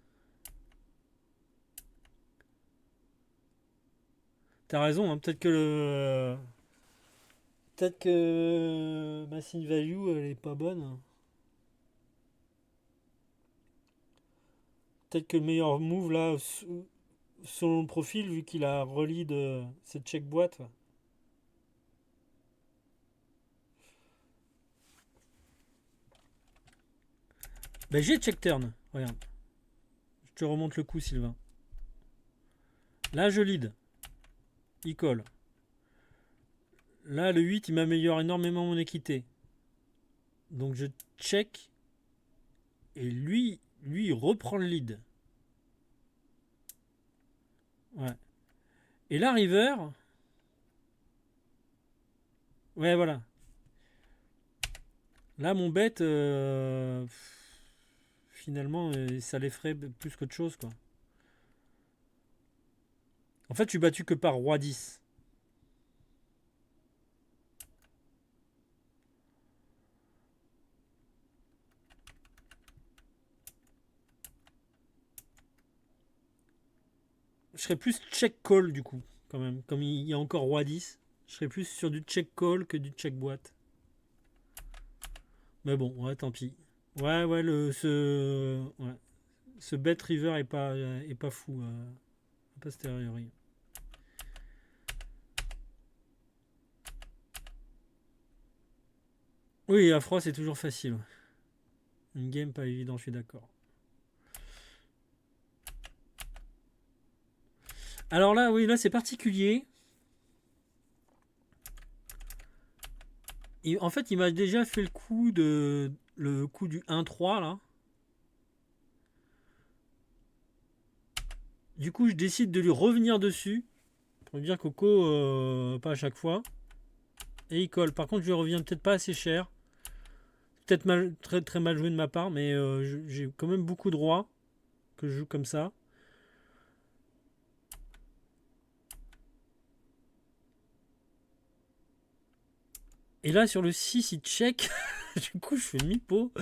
T'as raison, hein, peut-être que ma signe value elle est pas bonne. Peut-être que le meilleur move là, selon le profil, vu qu'il a relead cette check boîte. Ben j'ai check turn. Regarde, je te remonte le coup, Sylvain. Là, je lead. Il colle. Là, le 8 il m'améliore énormément mon équité. Donc je check. Et lui, il reprend le lead. Ouais. Et la river. Ouais, voilà. Là, mon bête, finalement, ça l'effraie plus qu'autre chose, quoi. En fait, je suis battu que par roi 10. Je serais plus check call, du coup. quand même. Comme il y a encore roi 10, je serais plus sur du check call que du check boîte. Mais bon, ouais, tant pis. Ouais, ce bet river est pas fou a posteriori. Oui, Afro, c'est toujours facile. Une game pas évident, je suis d'accord. Alors là, oui, là, c'est particulier. En fait, il m'a déjà fait le coup du 1-3, là. Du coup, je décide de lui revenir dessus. Pour bien Coco, pas à chaque fois. Et il colle. Par contre, je lui reviens peut-être pas assez cher. Peut-être très, très mal joué de ma part, mais j'ai quand même beaucoup de rois que je joue comme ça. Et là, sur le 6, il check. Du coup, je fais mi-pot.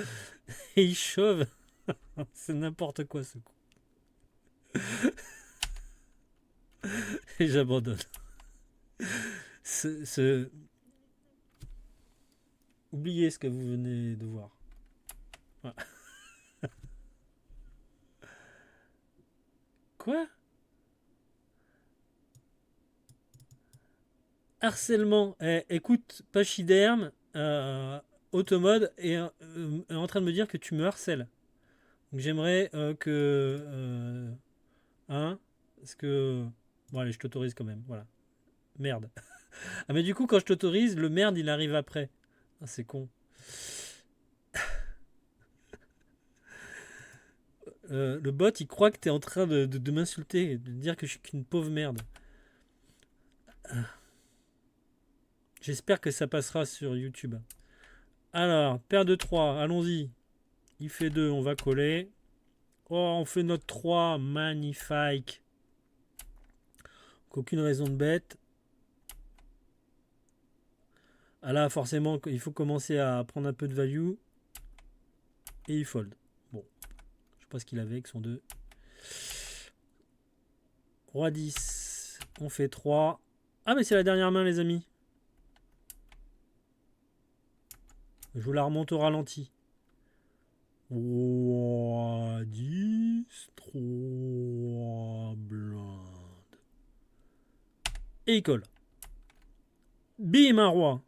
Et il shove. C'est n'importe quoi, ce coup. Et j'abandonne. Oubliez ce que vous venez de voir. Voilà. Quoi? Harcèlement. Écoute, Pachyderme, Automode est en train de me dire que tu me harcèles. Donc j'aimerais hein? Parce que... Bon, allez, je t'autorise quand même. Voilà. Merde. Ah, mais du coup, quand je t'autorise, le merde, il arrive après. Ah, c'est con. Le bot, il croit que t'es en train de m'insulter, de dire que je suis qu'une pauvre merde. J'espère que ça passera sur YouTube. Alors, paire de 3, allons-y. Il fait 2, on va coller. Oh, on fait notre 3, magnifique. Aucune raison de bête. Ah là, forcément, il faut commencer à prendre un peu de value. Et il fold. Bon, je sais pas ce qu'il avait avec son 2. Roi 10, on fait 3. Ah, mais c'est la dernière main, les amis. Je vous la remonte au ralenti. Roi 10, 3 blindes. Et il colle. Bim, un roi.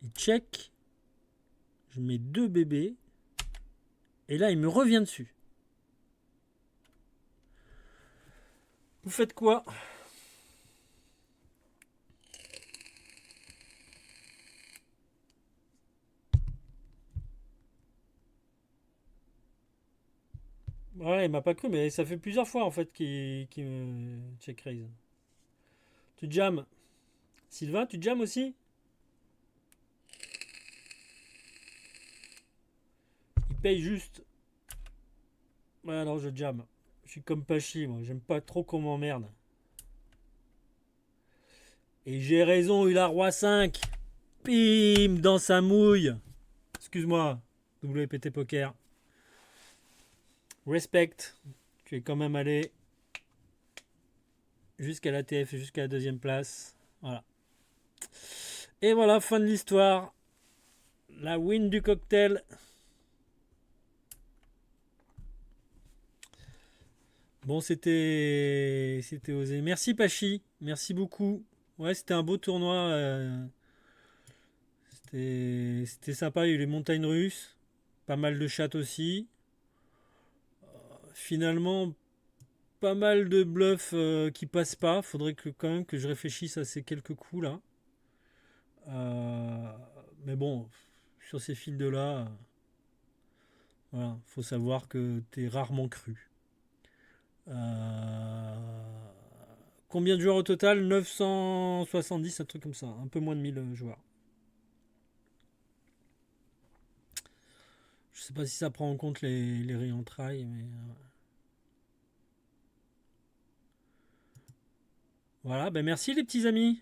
Il check. Je mets 2 bébés. Et là, il me revient dessus. Vous faites quoi? Ouais, il m'a pas cru, mais ça fait plusieurs fois en fait qu'il me check raise. Tu jammes. Sylvain, tu jammes aussi? Il paye juste. Ouais, alors je jamme. Je suis comme Pachi, moi. J'aime pas trop qu'on m'emmerde. Et j'ai raison, il a roi 5. Pim, dans sa mouille. Excuse-moi, WPT Poker. Respect. Tu es quand même allé jusqu'à la TF et jusqu'à la deuxième place. Voilà. Et voilà, fin de l'histoire. La win du cocktail. Bon, c'était osé. Merci Pachi, merci beaucoup. Ouais, c'était un beau tournoi. C'était sympa. Il y a eu les montagnes russes, pas mal de chats aussi. Finalement, pas mal de bluffs qui passent pas. Faudrait quand même que je réfléchisse à ces quelques coups là. Euh, mais bon, sur ces fils de là, voilà, faut savoir que t'es rarement cru. Euh, Combien de joueurs au total? 970, un truc comme ça. Un peu moins de 1000 joueurs. Je sais pas si ça prend en compte les réentrailles, mais voilà. Ben merci les petits amis.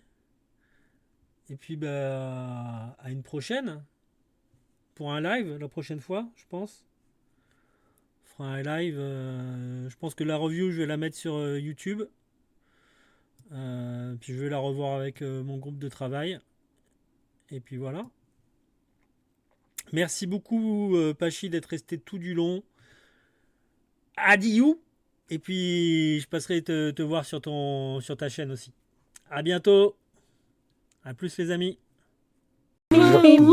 Et puis bah, à une prochaine pour un live la prochaine fois, je pense. fera un live. Je pense que la review, je vais la mettre sur YouTube. Puis je vais la revoir avec mon groupe de travail. Et puis voilà. Merci beaucoup, Pachi, d'être resté tout du long. Adieu. Et puis, je passerai te voir sur ta chaîne aussi. À bientôt. À plus, les amis. Bim